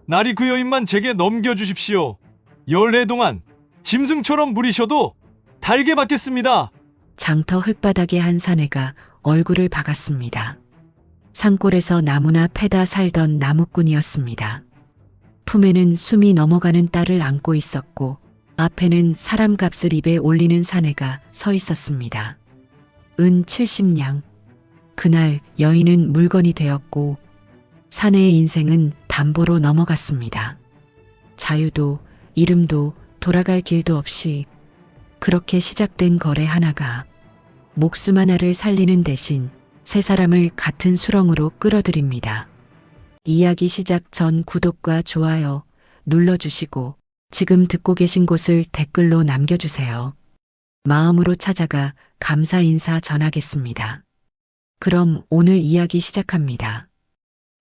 날이 그 여인만 제게 넘겨주십시오. 열해 동안 짐승처럼 부리셔도 달게 받겠습니다. 장터 흙바닥에 한 사내가 얼굴을 박았습니다. 산골에서 나무나 패다 살던 나무꾼이었습니다. 품에는 숨이 넘어가는 딸을 안고 있었고 앞에는 사람값을 입에 올리는 사내가 서 있었습니다. 은 70냥. 그날 여인은 물건이 되었고 사내의 인생은 담보로 넘어갔습니다. 자유도 이름도 돌아갈 길도 없이 그렇게 시작된 거래 하나가 목숨 하나를 살리는 대신 세 사람을 같은 수렁으로 끌어들입니다. 이야기 시작 전 구독과 좋아요 눌러주시고 지금 듣고 계신 곳을 댓글로 남겨주세요. 마음으로 찾아가 감사 인사 전하겠습니다. 그럼 오늘 이야기 시작합니다.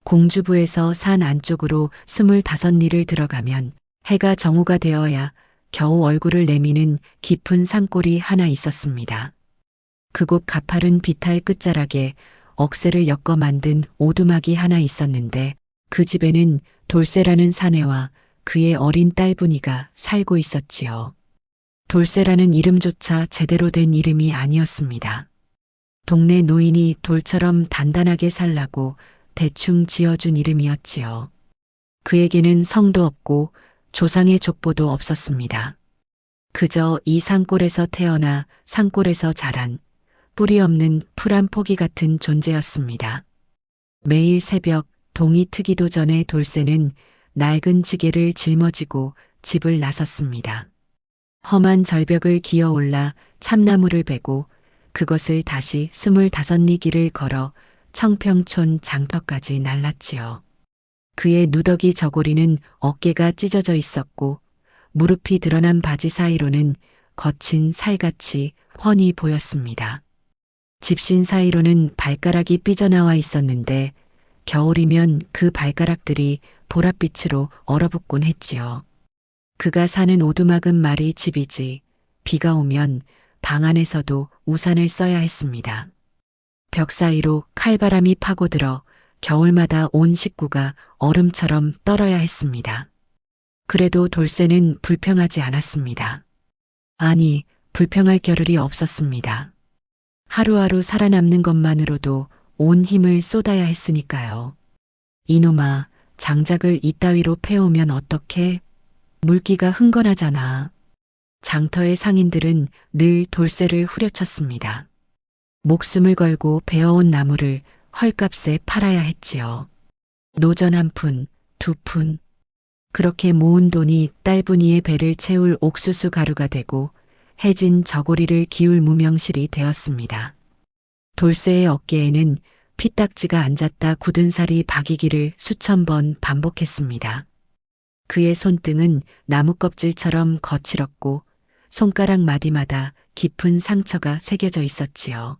공주부에서 산 안쪽으로 25리를 들어가면 해가 정오가 되어야 겨우 얼굴을 내미는 깊은 산골이 하나 있었습니다. 그곳 가파른 비탈 끝자락에 억새를 엮어 만든 오두막이 하나 있었는데 그 집에는 돌쇠라는 사내와 그의 어린 딸분이가 살고 있었지요. 돌쇠라는 이름조차 제대로 된 이름이 아니었습니다. 동네 노인이 돌처럼 단단하게 살라고 대충 지어준 이름이었지요. 그에게는 성도 없고 조상의 족보도 없었습니다. 그저 이 산골에서 태어나 산골에서 자란 뿌리 없는 풀 한 포기 같은 존재였습니다. 매일 새벽 동이 트기도 전에 돌쇠는 낡은 지게를 짊어지고 집을 나섰습니다. 험한 절벽을 기어올라 참나무를 베고 그것을 다시 25리 길을 걸어 청평촌 장터까지 날랐지요. 그의 누더기 저고리는 어깨가 찢어져 있었고 무릎이 드러난 바지 사이로는 거친 살같이 훤히 보였습니다. 집신 사이로는 발가락이 삐져나와 있었는데 겨울이면 그 발가락들이 보랏빛으로 얼어붙곤 했지요. 그가 사는 오두막은 말이 집이지 비가 오면 방 안에서도 우산을 써야 했습니다. 벽 사이로 칼바람이 파고들어 겨울마다 온 식구가 얼음처럼 떨어야 했습니다. 그래도 돌쇠는 불평하지 않았습니다. 아니, 불평할 겨를이 없었습니다. 하루하루 살아남는 것만으로도 온 힘을 쏟아야 했으니까요. 이놈아, 장작을 이따위로 패오면 어떡해? 물기가 흥건하잖아. 장터의 상인들은 늘 돌쇠를 후려쳤습니다. 목숨을 걸고 베어온 나무를 헐값에 팔아야 했지요. 노전 한 푼, 두 푼. 그렇게 모은 돈이 딸분이의 배를 채울 옥수수 가루가 되고 해진 저고리를 기울 무명실이 되었습니다. 돌쇠의 어깨에는 피딱지가 앉았다 굳은 살이 박이기를 수천 번 반복했습니다. 그의 손등은 나무 껍질처럼 거칠었고 손가락 마디마다 깊은 상처가 새겨져 있었지요.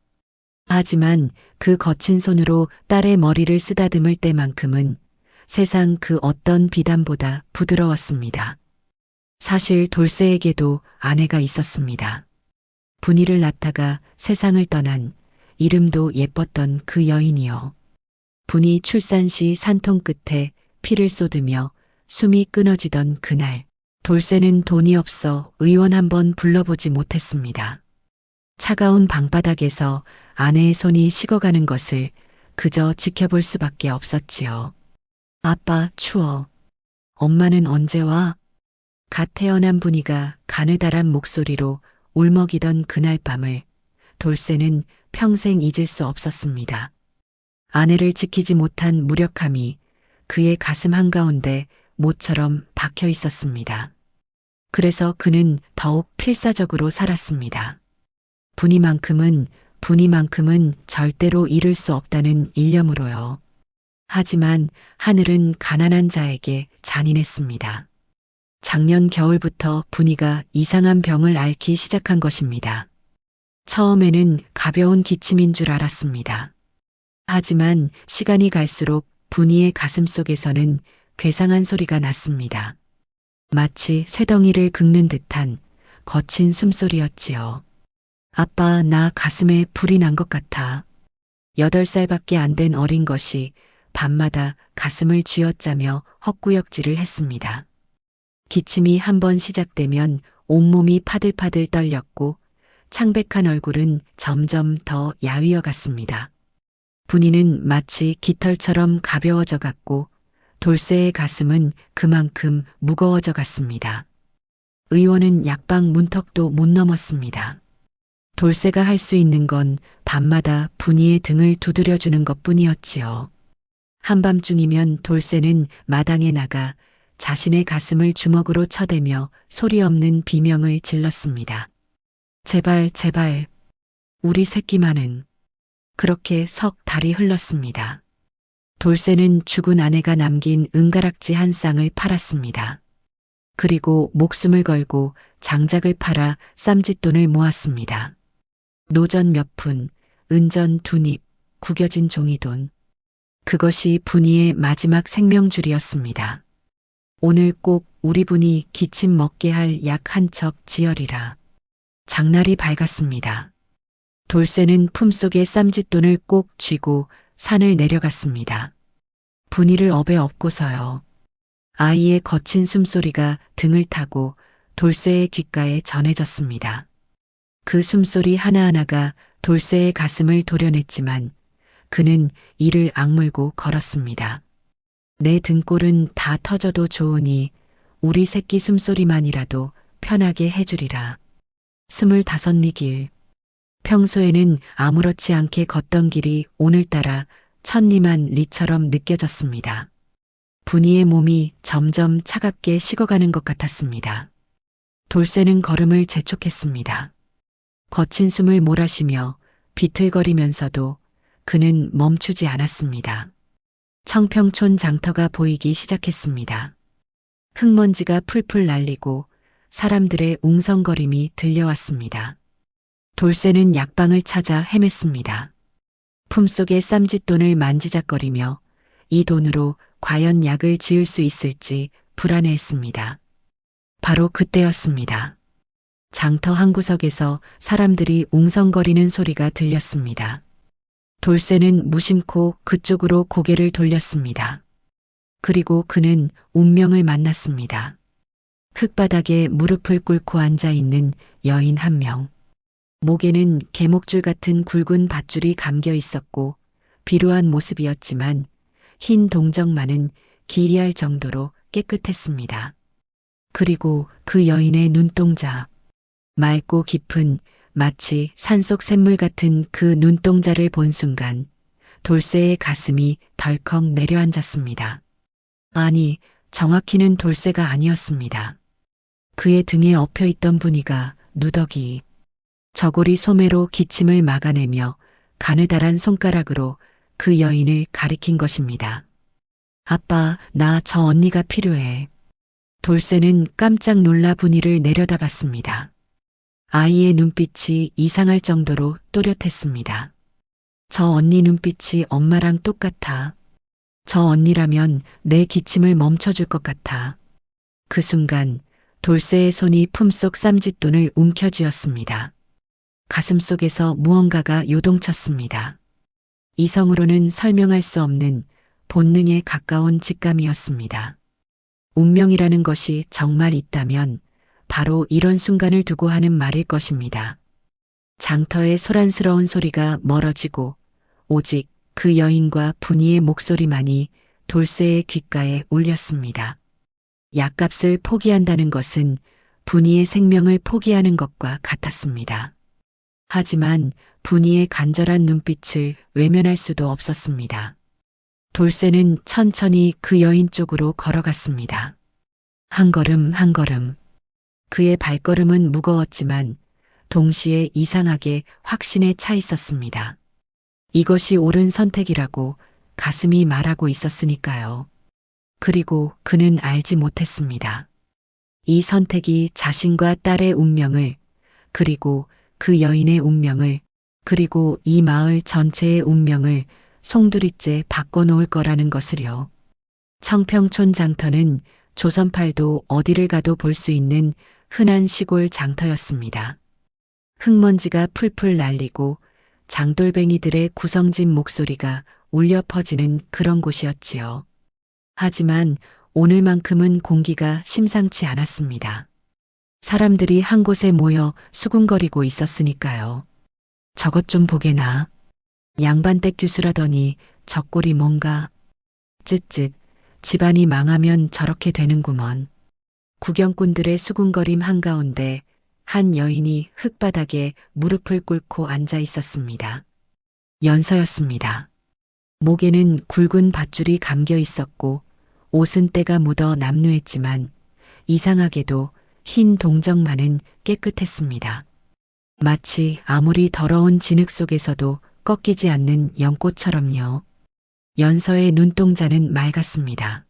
하지만 그 거친 손으로 딸의 머리를 쓰다듬을 때만큼은 세상 그 어떤 비단보다 부드러웠습니다. 사실 돌쇠에게도 아내가 있었습니다. 분이를 낳다가 세상을 떠난 이름도 예뻤던 그 여인이요. 분이 출산 시 산통 끝에 피를 쏟으며 숨이 끊어지던 그날, 돌쇠는 돈이 없어 의원 한번 불러보지 못했습니다. 차가운 방바닥에서 아내의 손이 식어가는 것을 그저 지켜볼 수밖에 없었지요. 아빠, 추워. 엄마는 언제 와? 갓 태어난 분이가 가느다란 목소리로 울먹이던 그날 밤을 돌쇠는 평생 잊을 수 없었습니다. 아내를 지키지 못한 무력함이 그의 가슴 한가운데 모처럼 박혀 있었습니다. 그래서 그는 더욱 필사적으로 살았습니다. 분이만큼은 절대로 잃을 수 없다는 일념으로요. 하지만 하늘은 가난한 자에게 잔인했습니다. 작년 겨울부터 분이가 이상한 병을 앓기 시작한 것입니다. 처음에는 가벼운 기침인 줄 알았습니다. 하지만 시간이 갈수록 분이의 가슴 속에서는 괴상한 소리가 났습니다. 마치 쇠덩이를 긁는 듯한 거친 숨소리였지요. 아빠, 나 가슴에 불이 난 것 같아. 8살밖에 안 된 어린 것이 밤마다 가슴을 쥐어짜며 헛구역질을 했습니다. 기침이 한 번 시작되면 온몸이 파들파들 떨렸고 창백한 얼굴은 점점 더 야위어 갔습니다. 분이는 마치 깃털처럼 가벼워져 갔고 돌쇠의 가슴은 그만큼 무거워져 갔습니다. 의원은 약방 문턱도 못 넘었습니다. 돌쇠가 할 수 있는 건 밤마다 분이의 등을 두드려주는 것뿐이었지요. 한밤중이면 돌쇠는 마당에 나가 자신의 가슴을 주먹으로 쳐대며 소리 없는 비명을 질렀습니다. 제발, 제발, 우리 새끼만은. 그렇게 석 달이 흘렀습니다. 돌쇠는 죽은 아내가 남긴 은가락지 한 쌍을 팔았습니다. 그리고 목숨을 걸고 장작을 팔아 쌈짓돈을 모았습니다. 노전 몇 푼, 은전 2닙, 구겨진 종이돈. 그것이 분이의 마지막 생명줄이었습니다. 오늘 꼭 우리 분이 기침 먹게 할 약 한 첩 지어리라. 장날이 밝았습니다. 돌쇠는 품속에 쌈짓돈을 꼭 쥐고 산을 내려갔습니다. 분이를 업에 업고서요. 아이의 거친 숨소리가 등을 타고 돌쇠의 귓가에 전해졌습니다. 그 숨소리 하나하나가 돌쇠의 가슴을 도려냈지만 그는 이를 악물고 걸었습니다. 내 등골은 다 터져도 좋으니 우리 새끼 숨소리만이라도 편하게 해주리라. 25리 길. 평소에는 아무렇지 않게 걷던 길이 오늘따라 1000리만 리처럼 느껴졌습니다. 분이의 몸이 점점 차갑게 식어가는 것 같았습니다. 돌쇠는 걸음을 재촉했습니다. 거친 숨을 몰아쉬며 비틀거리면서도 그는 멈추지 않았습니다. 청평촌 장터가 보이기 시작했습니다. 흙먼지가 풀풀 날리고 사람들의 웅성거림이 들려왔습니다. 돌쇠는 약방을 찾아 헤맸습니다. 품속의 쌈짓돈을 만지작거리며 이 돈으로 과연 약을 지을 수 있을지 불안해했습니다. 바로 그때였습니다. 장터 한 구석에서 사람들이 웅성거리는 소리가 들렸습니다. 돌쇠는 무심코 그쪽으로 고개를 돌렸습니다. 그리고 그는 운명을 만났습니다. 흙바닥에 무릎을 꿇고 앉아있는 여인 한 명. 목에는 개목줄 같은 굵은 밧줄이 감겨 있었고 비루한 모습이었지만 흰 동정만은 기이할 정도로 깨끗했습니다. 그리고 그 여인의 눈동자. 맑고 깊은 마치 산속 샘물 같은 그 눈동자를 본 순간 돌쇠의 가슴이 덜컥 내려앉았습니다. 아니, 정확히는 돌쇠가 아니었습니다. 그의 등에 엎여있던 분이가 누더기. 저고리 소매로 기침을 막아내며 가느다란 손가락으로 그 여인을 가리킨 것입니다. 아빠, 나 저 언니가 필요해. 돌쇠는 깜짝 놀라 분이를 내려다봤습니다. 아이의 눈빛이 이상할 정도로 또렷했습니다. 저 언니 눈빛이 엄마랑 똑같아. 저 언니라면 내 기침을 멈춰줄 것 같아. 그 순간 돌쇠의 손이 품속 쌈짓돈을 움켜쥐었습니다. 가슴속에서 무언가가 요동쳤습니다. 이성으로는 설명할 수 없는 본능에 가까운 직감이었습니다. 운명이라는 것이 정말 있다면 바로 이런 순간을 두고 하는 말일 것입니다. 장터의 소란스러운 소리가 멀어지고 오직 그 여인과 분이의 목소리만이 돌쇠의 귓가에 울렸습니다. 약값을 포기한다는 것은 분이의 생명을 포기하는 것과 같았습니다. 하지만 분이의 간절한 눈빛을 외면할 수도 없었습니다. 돌쇠는 천천히 그 여인 쪽으로 걸어갔습니다. 한 걸음 한 걸음. 그의 발걸음은 무거웠지만 동시에 이상하게 확신에 차 있었습니다. 이것이 옳은 선택이라고 가슴이 말하고 있었으니까요. 그리고 그는 알지 못했습니다. 이 선택이 자신과 딸의 운명을, 그리고 그 여인의 운명을, 그리고 이 마을 전체의 운명을 송두리째 바꿔놓을 거라는 것을요. 청평촌 장터는 조선팔도 어디를 가도 볼 수 있는 흔한 시골 장터였습니다. 흙먼지가 풀풀 날리고 장돌뱅이들의 구성진 목소리가 울려 퍼지는 그런 곳이었지요. 하지만 오늘만큼은 공기가 심상치 않았습니다. 사람들이 한 곳에 모여 수군거리고 있었으니까요. 저것 좀 보게나. 양반댁 규수라더니 저 꼴이 뭔가. 쯧쯧, 집안이 망하면 저렇게 되는구먼. 구경꾼들의 수군거림 한가운데 한 여인이 흙바닥에 무릎을 꿇고 앉아 있었습니다. 연서였습니다. 목에는 굵은 밧줄이 감겨 있었고 옷은 때가 묻어 남루했지만 이상하게도 흰 동정만은 깨끗했습니다. 마치 아무리 더러운 진흙 속에서도 꺾이지 않는 연꽃처럼요. 연서의 눈동자는 맑았습니다.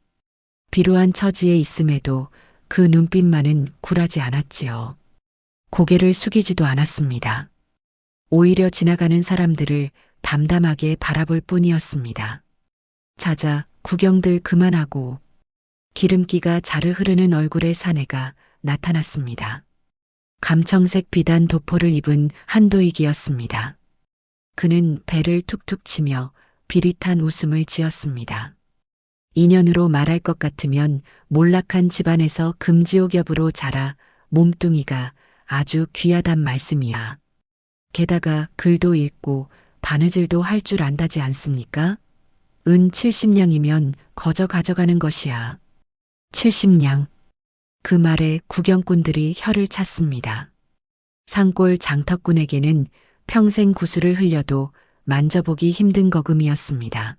비루한 처지에 있음에도 그 눈빛만은 굴하지 않았지요. 고개를 숙이지도 않았습니다. 오히려 지나가는 사람들을 담담하게 바라볼 뿐이었습니다. 자자, 구경들 그만하고. 기름기가 자르 흐르는 얼굴의 사내가 나타났습니다. 감청색 비단 도포를 입은 한도익이었습니다. 그는 배를 툭툭 치며 비릿한 웃음을 지었습니다. 인연으로 말할 것 같으면 몰락한 집안에서 금지옥엽으로 자라 몸뚱이가 아주 귀하단 말씀이야. 게다가 글도 읽고 바느질도 할 줄 안다지 않습니까? 은 70냥이면 거저 가져가는 것이야. 70냥. 그 말에 구경꾼들이 혀를 찼습니다. 산골 장터꾼에게는 평생 구슬을 흘려도 만져보기 힘든 거금이었습니다.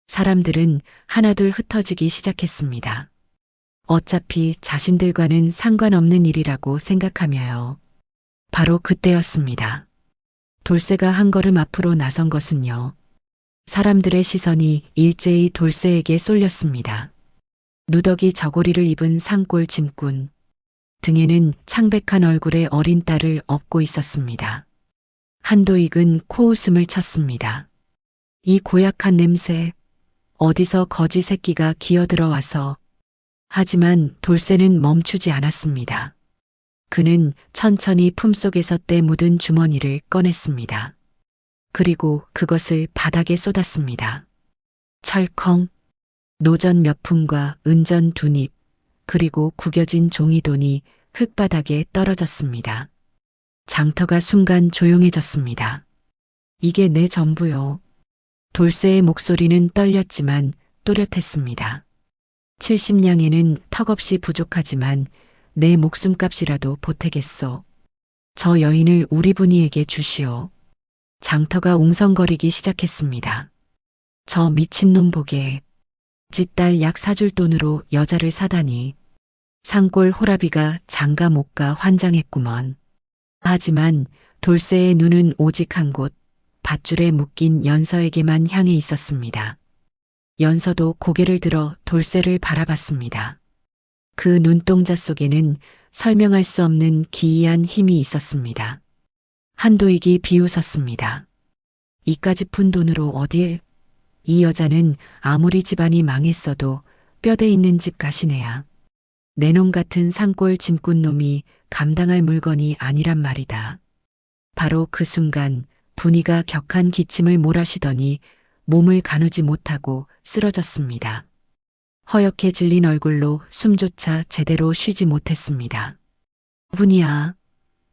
사람들은 하나둘 흩어지기 시작했습니다. 어차피 자신들과는 상관없는 일이라고 생각하며요. 바로 그때였습니다. 돌쇠가 한 걸음 앞으로 나선 것은요. 사람들의 시선이 일제히 돌쇠에게 쏠렸습니다. 누더기 저고리를 입은 산골 짐꾼. 등에는 창백한 얼굴의 어린 딸을 업고 있었습니다. 한도익은 코웃음을 쳤습니다. 이 고약한 냄새, 어디서 거지 새끼가 기어들어와서. 하지만 돌쇠는 멈추지 않았습니다. 그는 천천히 품속에서 때 묻은 주머니를 꺼냈습니다. 그리고 그것을 바닥에 쏟았습니다. 철컹, 노전 몇 푼과 은전 2닙, 그리고 구겨진 종이돈이 흙바닥에 떨어졌습니다. 장터가 순간 조용해졌습니다. 이게 내 전부요. 돌쇠의 목소리는 떨렸지만 또렷했습니다. 70냥에는 턱없이 부족하지만 내 목숨값이라도 보태겠소. 저 여인을 우리 분이에게 주시오. 장터가 웅성거리기 시작했습니다. 저 미친놈 보게. 짓달 약 사줄 돈으로 여자를 사다니. 산골 호라비가 장가 못 가 환장했구먼. 하지만 돌쇠의 눈은 오직 한 곳, 밧줄에 묶인 연서에게만 향해 있었습니다. 연서도 고개를 들어 돌쇠를 바라봤습니다. 그 눈동자 속에는 설명할 수 없는 기이한 힘이 있었습니다. 한도익이 비웃었습니다. 이까지 푼 돈으로 어딜? 이 여자는 아무리 집안이 망했어도 뼈대 있는 집 가시네야. 내 놈 같은 산골 짐꾼놈이 감당할 물건이 아니란 말이다. 바로 그 순간 분이가 격한 기침을 몰아쉬더니 몸을 가누지 못하고 쓰러졌습니다. 허옇게 질린 얼굴로 숨조차 제대로 쉬지 못했습니다. 분이야,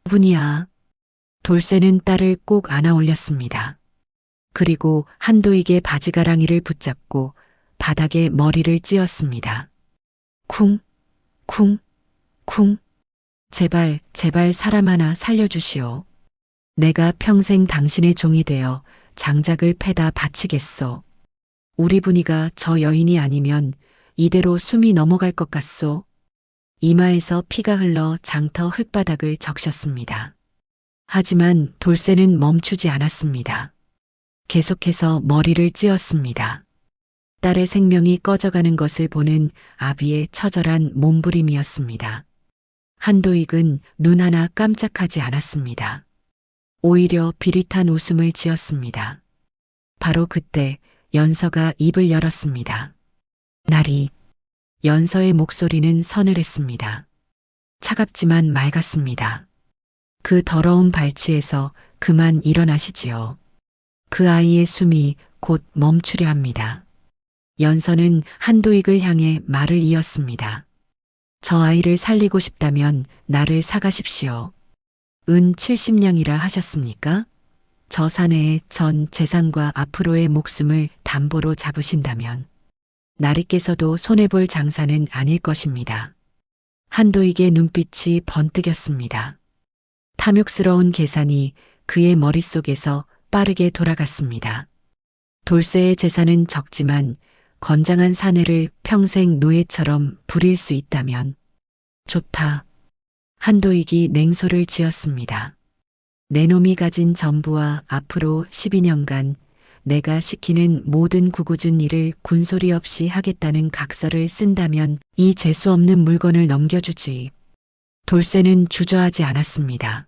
분이야. 돌쇠는 딸을 꼭 안아 올렸습니다. 그리고 한도익의 바지가랑이를 붙잡고 바닥에 머리를 찧었습니다. 쿵, 쿵, 쿵. 제발, 제발 사람 하나 살려주시오. 내가 평생 당신의 종이 되어 장작을 패다 바치겠소. 우리 분이가 저 여인이 아니면 이대로 숨이 넘어갈 것 같소. 이마에서 피가 흘러 장터 흙바닥을 적셨습니다. 하지만 돌쇠는 멈추지 않았습니다. 계속해서 머리를 찧었습니다. 딸의 생명이 꺼져가는 것을 보는 아비의 처절한 몸부림이었습니다. 한도익은 눈 하나 깜짝하지 않았습니다. 오히려 비릿한 웃음을 지었습니다. 바로 그때 연서가 입을 열었습니다. 나리. 연서의 목소리는 서늘했습니다. 차갑지만 맑았습니다. 그 더러운 발치에서 그만 일어나시지요. 그 아이의 숨이 곧 멈추려 합니다. 연서는 한도익을 향해 말을 이었습니다. 저 아이를 살리고 싶다면 나를 사가십시오. 은 70냥이라 하셨습니까? 저 사내의 전 재산과 앞으로의 목숨을 담보로 잡으신다면 나리께서도 손해볼 장사는 아닐 것입니다. 한도익의 눈빛이 번뜩였습니다. 탐욕스러운 계산이 그의 머릿속에서 빠르게 돌아갔습니다. 돌쇠의 재산은 적지만 건장한 사내를 평생 노예처럼 부릴 수 있다면 좋다. 한도익이 냉소를 지었습니다. 내 놈이 가진 전부와 앞으로 12년간 내가 시키는 모든 구구준 일을 군소리 없이 하겠다는 각서를 쓴다면 이 재수 없는 물건을 넘겨주지. 돌쇠는 주저하지 않았습니다.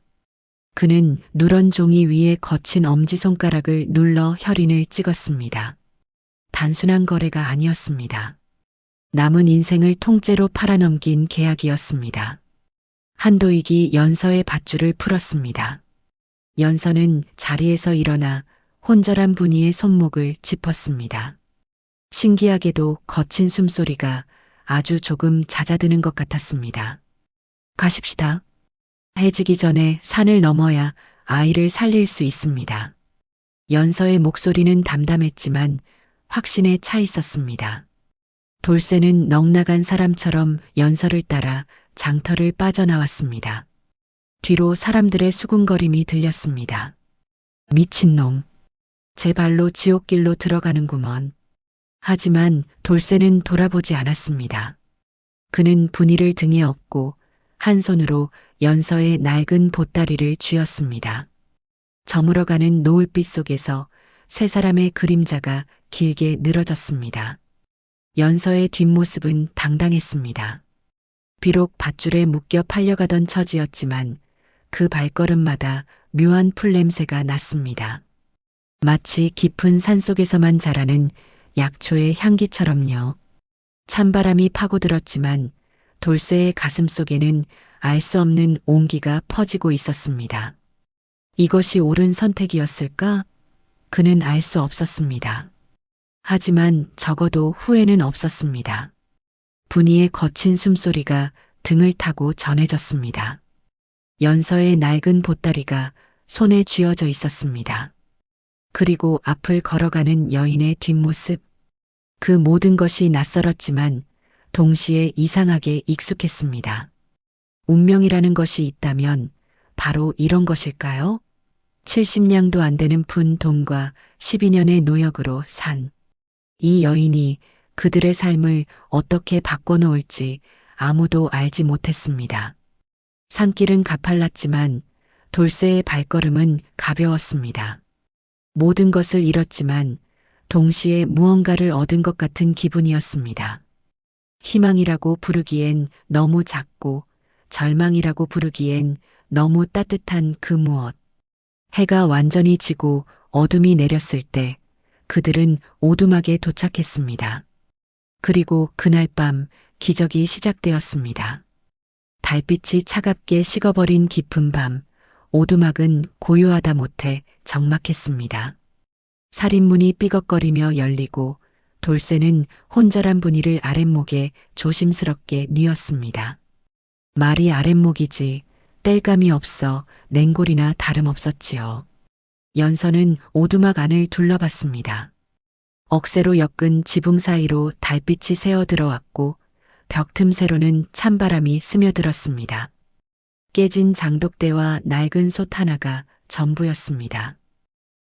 그는 누런 종이 위에 거친 엄지손가락을 눌러 혈인을 찍었습니다. 단순한 거래가 아니었습니다. 남은 인생을 통째로 팔아넘긴 계약이었습니다. 한도익이 연서의 밧줄을 풀었습니다. 연서는 자리에서 일어나 혼절한 분이의 손목을 짚었습니다. 신기하게도 거친 숨소리가 아주 조금 잦아드는 것 같았습니다. 가십시다. 해지기 전에 산을 넘어야 아이를 살릴 수 있습니다. 연서의 목소리는 담담했지만 확신에 차 있었습니다. 돌쇠는 넋나간 사람처럼 연서를 따라 장터를 빠져나왔습니다. 뒤로 사람들의 수군거림이 들렸습니다. 미친놈. 제 발로 지옥길로 들어가는구먼. 하지만 돌쇠는 돌아보지 않았습니다. 그는 분이를 등에 업고 한 손으로 연서의 낡은 보따리를 쥐었습니다. 저물어가는 노을빛 속에서 세 사람의 그림자가 길게 늘어졌습니다. 연서의 뒷모습은 당당했습니다. 비록 밧줄에 묶여 팔려가던 처지였지만 그 발걸음마다 묘한 풀냄새가 났습니다. 마치 깊은 산속에서만 자라는 약초의 향기처럼요. 찬바람이 파고들었지만 돌쇠의 가슴 속에는 알 수 없는 온기가 퍼지고 있었습니다. 이것이 옳은 선택이었을까? 그는 알 수 없었습니다. 하지만 적어도 후회는 없었습니다. 분이의 거친 숨소리가 등을 타고 전해졌습니다. 연서의 낡은 보따리가 손에 쥐어져 있었습니다. 그리고 앞을 걸어가는 여인의 뒷모습. 그 모든 것이 낯설었지만 동시에 이상하게 익숙했습니다. 운명이라는 것이 있다면 바로 이런 것일까요? 70냥도 안 되는 푼 돈과 12년의 노역으로 산 이 여인이 그들의 삶을 어떻게 바꿔놓을지 아무도 알지 못했습니다. 산길은 가팔랐지만 돌쇠의 발걸음은 가벼웠습니다. 모든 것을 잃었지만 동시에 무언가를 얻은 것 같은 기분이었습니다. 희망이라고 부르기엔 너무 작고 절망이라고 부르기엔 너무 따뜻한 그 무엇. 해가 완전히 지고 어둠이 내렸을 때 그들은 오두막에 도착했습니다. 그리고 그날 밤 기적이 시작되었습니다. 달빛이 차갑게 식어버린 깊은 밤, 오두막은 고요하다 못해 적막했습니다. 살인문이 삐걱거리며 열리고 돌쇠는 혼절한 분이를 아랫목에 조심스럽게 뉘었습니다. 말이 아랫목이지 땔감이 없어 냉골이나 다름없었지요. 연서는 오두막 안을 둘러봤습니다. 억새로 엮은 지붕 사이로 달빛이 새어 들어왔고 벽 틈새로는 찬바람이 스며들었습니다. 깨진 장독대와 낡은 솥 하나가 전부였습니다.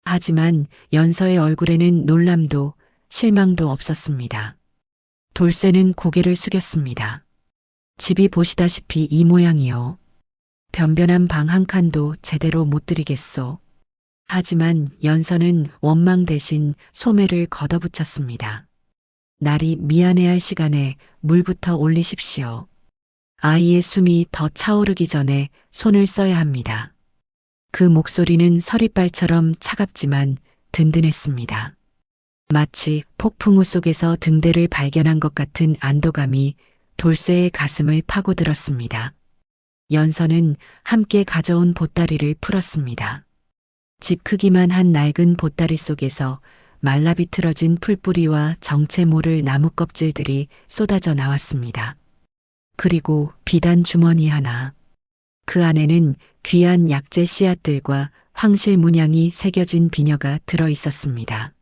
하지만 연서의 얼굴에는 놀람도 실망도 없었습니다. 돌쇠는 고개를 숙였습니다. 집이 보시다시피 이 모양이요. 변변한 방 한 칸도 제대로 못 드리겠소. 하지만 연서는 원망 대신 소매를 걷어붙였습니다. 날이 미안해할 시간에 물부터 올리십시오. 아이의 숨이 더 차오르기 전에 손을 써야 합니다. 그 목소리는 서리발처럼 차갑지만 든든했습니다. 마치 폭풍우 속에서 등대를 발견한 것 같은 안도감이 돌쇠의 가슴을 파고들었습니다. 연서는 함께 가져온 보따리를 풀었습니다. 집 크기만 한 낡은 보따리 속에서 말라 비틀어진 풀뿌리와 정체 모를 나무 껍질들이 쏟아져 나왔습니다. 그리고 비단 주머니 하나. 그 안에는 귀한 약재 씨앗들과 황실 문양이 새겨진 비녀가 들어 있었습니다.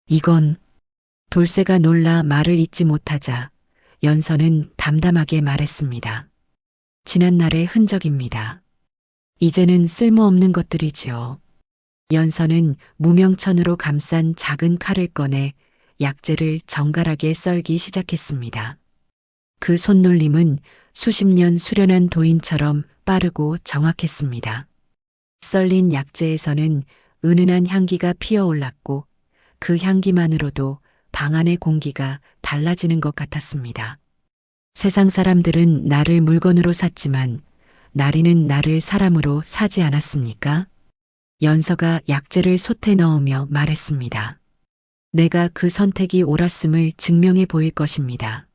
이건 돌쇠가 놀라 말을 잇지 못하자 연서는 담담하게 말했습니다. 지난날의 흔적입니다. 이제는 쓸모없는 것들이지요. 연서는 무명천으로 감싼 작은 칼을 꺼내 약재를 정갈하게 썰기 시작했습니다. 그 손놀림은 수십 년 수련한 도인처럼 빠르고 정확했습니다. 썰린 약재에서는 은은한 향기가 피어올랐고 그 향기만으로도 방 안의 공기가 달라지는 것 같았습니다. 세상 사람들은 나를 물건으로 샀지만 나리는 나를 사람으로 사지 않았습니까? 연서가 약재를 솥에 넣으며 말했습니다. 내가 그 선택이 옳았음을 증명해 보일 것입니다.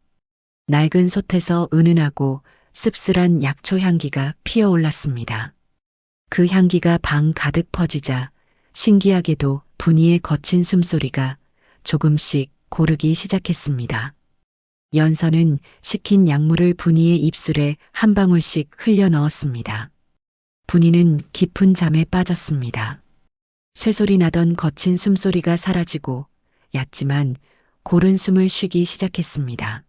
낡은 솥에서 은은하고 씁쓸한 약초 향기가 피어올랐습니다. 그 향기가 방 가득 퍼지자 신기하게도 분이의 거친 숨소리가 조금씩 고르기 시작했습니다. 연서는 식힌 약물을 분이의 입술에 한 방울씩 흘려 넣었습니다. 분이는 깊은 잠에 빠졌습니다. 쇠소리 나던 거친 숨소리가 사라지고 얕지만 고른 숨을 쉬기 시작했습니다.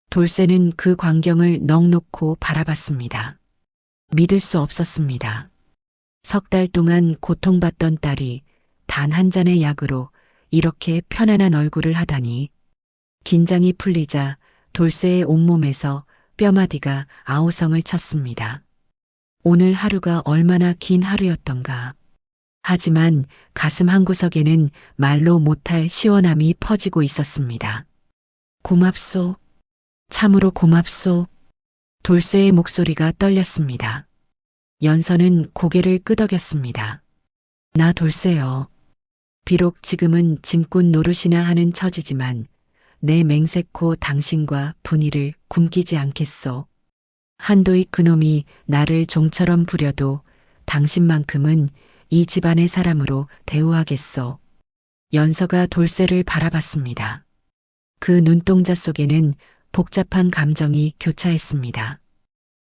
돌쇠는 그 광경을 넋 놓고 바라봤습니다. 믿을 수 없었습니다. 3달 동안 고통받던 딸이 단 한 잔의 약으로 이렇게 편안한 얼굴을 하다니. 긴장이 풀리자 돌쇠의 온몸에서 뼈마디가 아우성을 쳤습니다. 오늘 하루가 얼마나 긴 하루였던가. 하지만 가슴 한구석에는 말로 못할 시원함이 퍼지고 있었습니다. 고맙소. 참으로 고맙소. 돌쇠의 목소리가 떨렸습니다. 연서는 고개를 끄덕였습니다. 나 돌쇠여. 비록 지금은 짐꾼 노릇이나 하는 처지지만 내 맹세코 당신과 분이를 굶기지 않겠소. 한도익 그놈이 나를 종처럼 부려도 당신만큼은 이 집안의 사람으로 대우하겠소. 연서가 돌쇠를 바라봤습니다. 그 눈동자 속에는 복잡한 감정이 교차했습니다.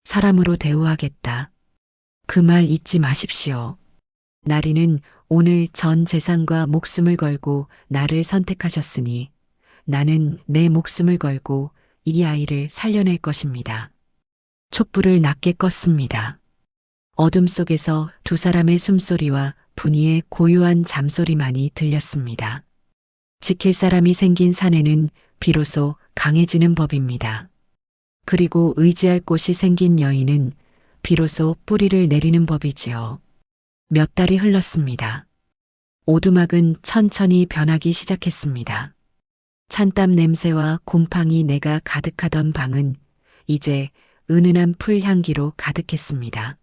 사람으로 대우하겠다. 그 말 잊지 마십시오. 나리는 오늘 전 재산과 목숨을 걸고 나를 선택하셨으니 나는 내 목숨을 걸고 이 아이를 살려낼 것입니다. 촛불을 낮게 껐습니다. 어둠 속에서 두 사람의 숨소리와 분이의 고요한 잠소리만이 들렸습니다. 지킬 사람이 생긴 사내는 비로소 강해지는 법입니다. 그리고 의지할 곳이 생긴 여인은 비로소 뿌리를 내리는 법이지요. 몇 달이 흘렀습니다. 오두막은 천천히 변하기 시작했습니다. 찬땀 냄새와 곰팡이 내가 가득하던 방은 이제 은은한 풀 향기로 가득했습니다.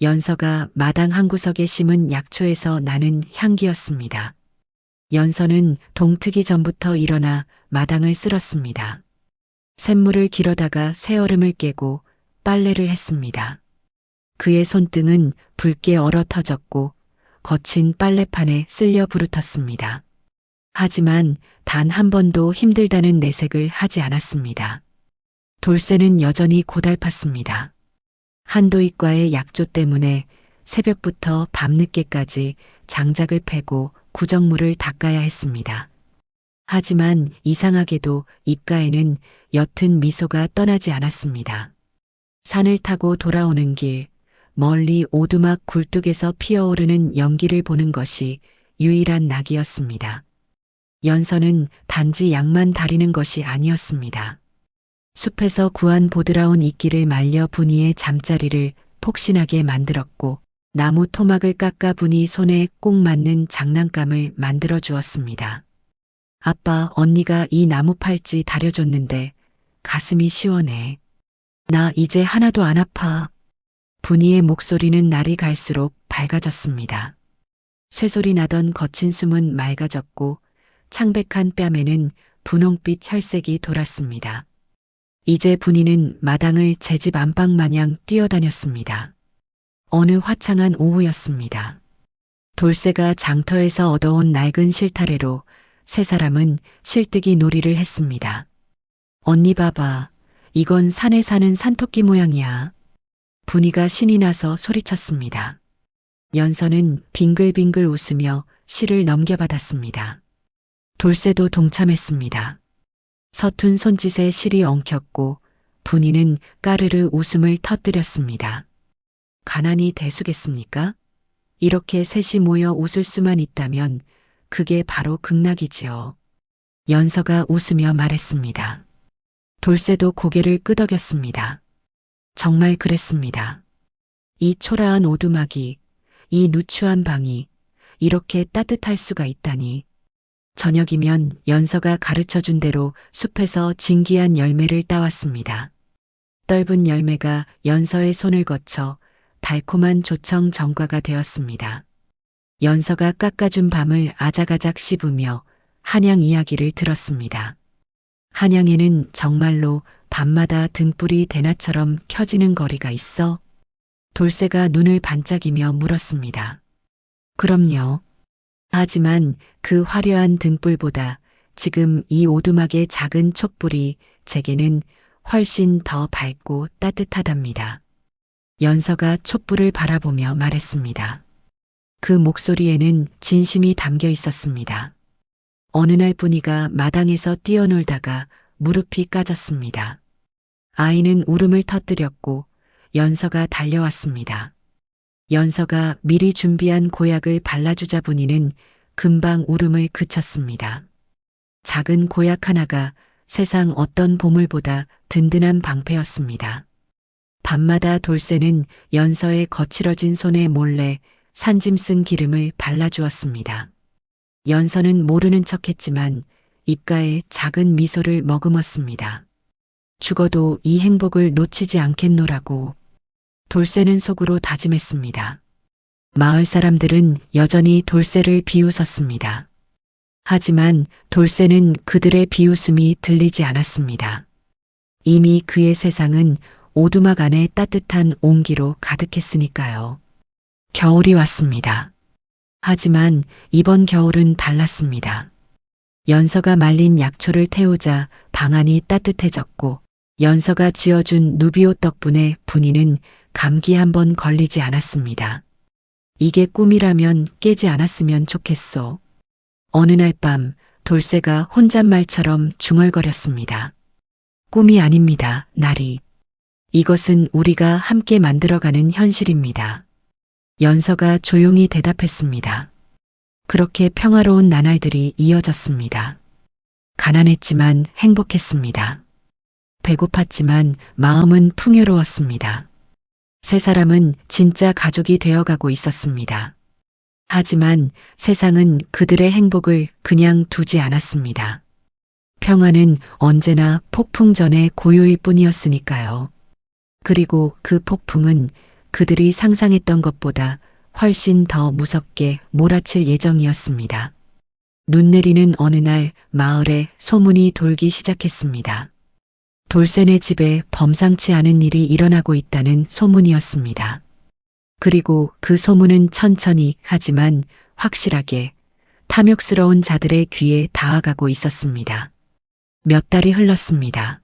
연서가 마당 한구석에 심은 약초에서 나는 향기였습니다. 연서는 동트기 전부터 일어나 마당을 쓸었습니다. 샘물을 길어다가 새얼음을 깨고 빨래를 했습니다. 그의 손등은 붉게 얼어 터졌고 거친 빨래판에 쓸려 부르텄습니다. 하지만 단 한 번도 힘들다는 내색을 하지 않았습니다. 돌쇠는 여전히 고달팠습니다. 한도익과의 약조 때문에 새벽부터 밤늦게까지 장작을 패고 구정물을 닦아야 했습니다. 하지만 이상하게도 입가에는 옅은 미소가 떠나지 않았습니다. 산을 타고 돌아오는 길, 멀리 오두막 굴뚝에서 피어오르는 연기를 보는 것이 유일한 낙이었습니다. 연서는 단지 약만 다리는 것이 아니었습니다. 숲에서 구한 보드라운 이끼를 말려 분이의 잠자리를 폭신하게 만들었고 나무 토막을 깎아 분이 손에 꼭 맞는 장난감을 만들어 주었습니다. 아빠, 언니가 이 나무 팔찌 다려줬는데 가슴이 시원해. 나 이제 하나도 안 아파. 분이의 목소리는 날이 갈수록 밝아졌습니다. 쇠소리 나던 거친 숨은 맑아졌고 창백한 뺨에는 분홍빛 혈색이 돌았습니다. 이제 분이는 마당을 제 집 안방 마냥 뛰어다녔습니다. 어느 화창한 오후였습니다. 돌쇠가 장터에서 얻어온 낡은 실타래로 세 사람은 실뜨기 놀이를 했습니다. 언니 봐봐. 이건 산에 사는 산토끼 모양이야. 분이가 신이 나서 소리쳤습니다. 연서는 빙글빙글 웃으며 실을 넘겨받았습니다. 돌쇠도 동참했습니다. 서툰 손짓에 실이 엉켰고 분이는 까르르 웃음을 터뜨렸습니다. 가난이 대수겠습니까? 이렇게 셋이 모여 웃을 수만 있다면 그게 바로 극락이지요. 연서가 웃으며 말했습니다. 돌쇠도 고개를 끄덕였습니다. 정말 그랬습니다. 이 초라한 오두막이, 이 누추한 방이 이렇게 따뜻할 수가 있다니. 저녁이면 연서가 가르쳐준 대로 숲에서 진귀한 열매를 따왔습니다. 떫은 열매가 연서의 손을 거쳐 달콤한 조청 정과가 되었습니다. 연서가 깎아준 밤을 아작아작 씹으며 한양 이야기를 들었습니다. 한양에는 정말로 밤마다 등불이 대낮처럼 켜지는 거리가 있어? 돌쇠가 눈을 반짝이며 물었습니다. 그럼요. 하지만 그 화려한 등불보다 지금 이 오두막의 작은 촛불이 제게는 훨씬 더 밝고 따뜻하답니다. 연서가 촛불을 바라보며 말했습니다. 그 목소리에는 진심이 담겨 있었습니다. 어느 날 분이가 마당에서 뛰어놀다가 무릎이 까졌습니다. 아이는 울음을 터뜨렸고 연서가 달려왔습니다. 연서가 미리 준비한 고약을 발라주자 분이는 금방 울음을 그쳤습니다. 작은 고약 하나가 세상 어떤 보물보다 든든한 방패였습니다. 밤마다 돌쇠는 연서의 거칠어진 손에 몰래 산짐승 기름을 발라주었습니다. 연서는 모르는 척했지만 입가에 작은 미소를 머금었습니다. 죽어도 이 행복을 놓치지 않겠노라고. 돌쇠는 속으로 다짐했습니다. 마을 사람들은 여전히 돌쇠를 비웃었습니다. 하지만 돌쇠는 그들의 비웃음이 들리지 않았습니다. 이미 그의 세상은 오두막 안에 따뜻한 온기로 가득했으니까요. 겨울이 왔습니다. 하지만 이번 겨울은 달랐습니다. 연서가 말린 약초를 태우자 방 안이 따뜻해졌고 연서가 지어준 누비옷 덕분에 분이는 감기 한 번 걸리지 않았습니다. 이게 꿈이라면 깨지 않았으면 좋겠소. 어느 날 밤 돌쇠가 혼잣말처럼 중얼거렸습니다. 꿈이 아닙니다, 나리. 이것은 우리가 함께 만들어가는 현실입니다. 연서가 조용히 대답했습니다. 그렇게 평화로운 나날들이 이어졌습니다. 가난했지만 행복했습니다. 배고팠지만 마음은 풍요로웠습니다. 세 사람은 진짜 가족이 되어가고 있었습니다. 하지만 세상은 그들의 행복을 그냥 두지 않았습니다. 평화는 언제나 폭풍 전의 고요일 뿐이었으니까요. 그리고 그 폭풍은 그들이 상상했던 것보다 훨씬 더 무섭게 몰아칠 예정이었습니다. 눈 내리는 어느 날 마을에 소문이 돌기 시작했습니다. 돌쇠네 집에 범상치 않은 일이 일어나고 있다는 소문이었습니다. 그리고 그 소문은 천천히 하지만 확실하게 탐욕스러운 자들의 귀에 닿아가고 있었습니다. 몇 달이 흘렀습니다.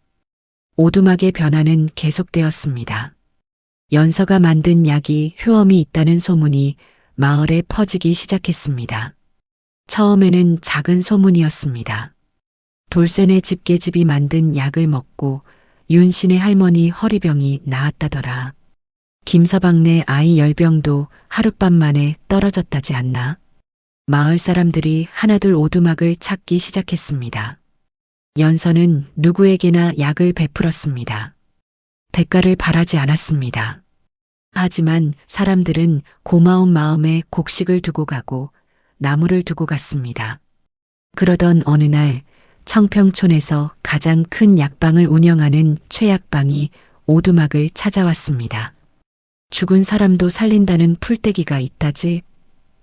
오두막의 변화는 계속되었습니다. 연서가 만든 약이 효험이 있다는 소문이 마을에 퍼지기 시작했습니다. 처음에는 작은 소문이었습니다. 돌쇠네 집게집이 만든 약을 먹고 윤신의 할머니 허리병이 나았다더라. 김서방네 아이 열병도 하룻밤 만에 떨어졌다지 않나? 마을 사람들이 하나둘 오두막을 찾기 시작했습니다. 연서는 누구에게나 약을 베풀었습니다. 대가를 바라지 않았습니다. 하지만 사람들은 고마운 마음에 곡식을 두고 가고 나무를 두고 갔습니다. 그러던 어느 날 청평촌에서 가장 큰 약방을 운영하는 최약방이 오두막을 찾아왔습니다. 죽은 사람도 살린다는 풀떼기가 있다지?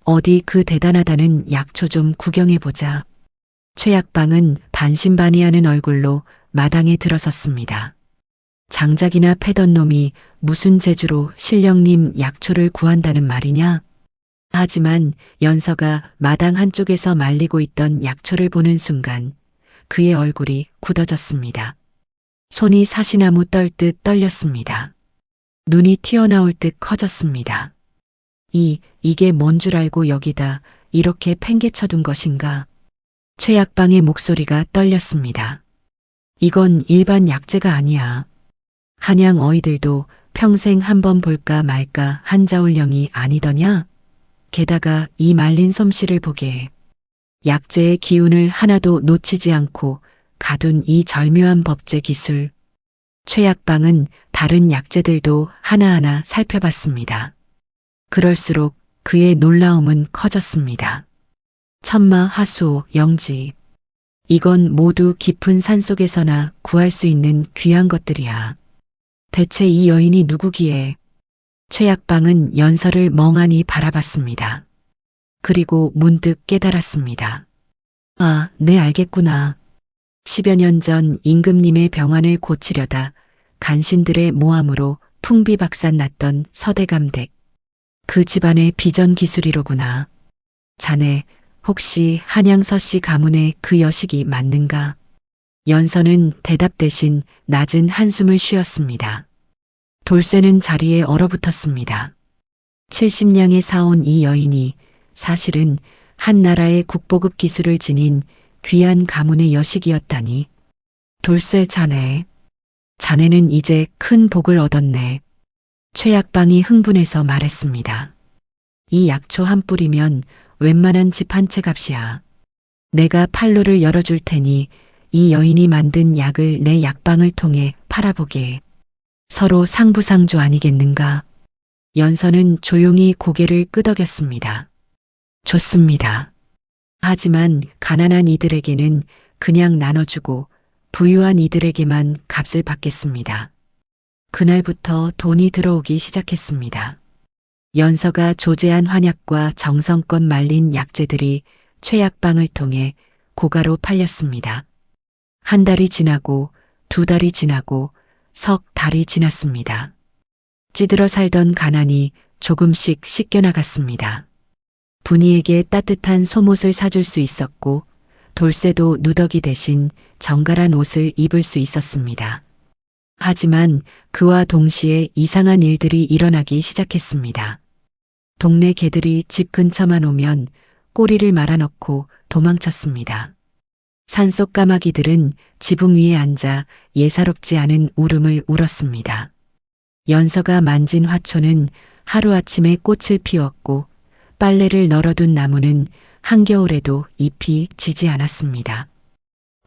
어디 그 대단하다는 약초 좀 구경해보자. 최약방은 반신반의하는 얼굴로 마당에 들어섰습니다. 장작이나 패던 놈이 무슨 재주로 신령님 약초를 구한다는 말이냐? 하지만 연서가 마당 한쪽에서 말리고 있던 약초를 보는 순간 그의 얼굴이 굳어졌습니다. 손이 사시나무 떨듯 떨렸습니다. 눈이 튀어나올 듯 커졌습니다. 이게 뭔 줄 알고 여기다 이렇게 팽개쳐둔 것인가? 최약방의 목소리가 떨렸습니다. 이건 일반 약재가 아니야. 한양 어이들도 평생 한번 볼까 말까 한 자울령이 아니더냐? 게다가 이 말린 솜씨를 보게 약재의 기운을 하나도 놓치지 않고 가둔 이 절묘한 법제 기술. 최약방은 다른 약재들도 하나하나 살펴봤습니다. 그럴수록 그의 놀라움은 커졌습니다. 천마, 하수, 영지. 이건 모두 깊은 산속에서나 구할 수 있는 귀한 것들이야. 대체 이 여인이 누구기에? 최약방은 연서를 멍하니 바라봤습니다. 그리고 문득 깨달았습니다. 아, 네 알겠구나. 10여 년 전 임금님의 병환을 고치려다 간신들의 모함으로 풍비박산 났던 서대감댁. 그 집안의 비전 기술이로구나. 자네 혹시 한양서씨 가문의 그 여식이 맞는가? 연서는 대답 대신 낮은 한숨을 쉬었습니다. 돌쇠는 자리에 얼어붙었습니다. 70냥에 사온 이 여인이 사실은 한 나라의 국보급 기술을 지닌 귀한 가문의 여식이었다니. 돌쇠 자네는 이제 큰 복을 얻었네. 최약방이 흥분해서 말했습니다. 이 약초 한 뿌리면 웬만한 집 한 채 값이야. 내가 판로를 열어줄 테니 이 여인이 만든 약을 내 약방을 통해 팔아보게. 서로 상부상조 아니겠는가? 연서는 조용히 고개를 끄덕였습니다. 좋습니다. 하지만 가난한 이들에게는 그냥 나눠주고 부유한 이들에게만 값을 받겠습니다. 그날부터 돈이 들어오기 시작했습니다. 연서가 조제한 환약과 정성껏 말린 약재들이 최약방을 통해 고가로 팔렸습니다. 한 달이 지나고 두 달이 지나고 석 달이 지났습니다. 찌들어 살던 가난이 조금씩 씻겨나갔습니다. 분이에게 따뜻한 속옷을 사줄 수 있었고 돌쇠도 누더기 대신 정갈한 옷을 입을 수 있었습니다. 하지만 그와 동시에 이상한 일들이 일어나기 시작했습니다. 동네 개들이 집 근처만 오면 꼬리를 말아넣고 도망쳤습니다. 산속 까마귀들은 지붕 위에 앉아 예사롭지 않은 울음을 울었습니다. 연서가 만진 화초는 하루아침에 꽃을 피웠고 빨래를 널어둔 나무는 한겨울에도 잎이 지지 않았습니다.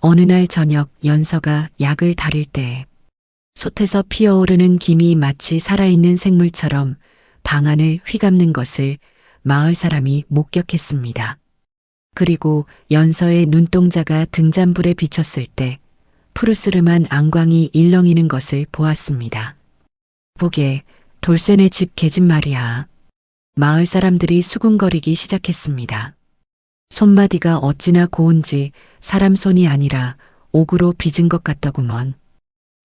어느 날 저녁 연서가 약을 다릴 때 솥에서 피어오르는 김이 마치 살아있는 생물처럼 방안을 휘감는 것을 마을 사람이 목격했습니다. 그리고 연서의 눈동자가 등잔불에 비쳤을 때 푸르스름한 안광이 일렁이는 것을 보았습니다. 보게, 돌쇠네 집 계집 말이야. 마을 사람들이 수군거리기 시작했습니다. 손마디가 어찌나 고운지 사람 손이 아니라 옥으로 빚은 것 같더구먼.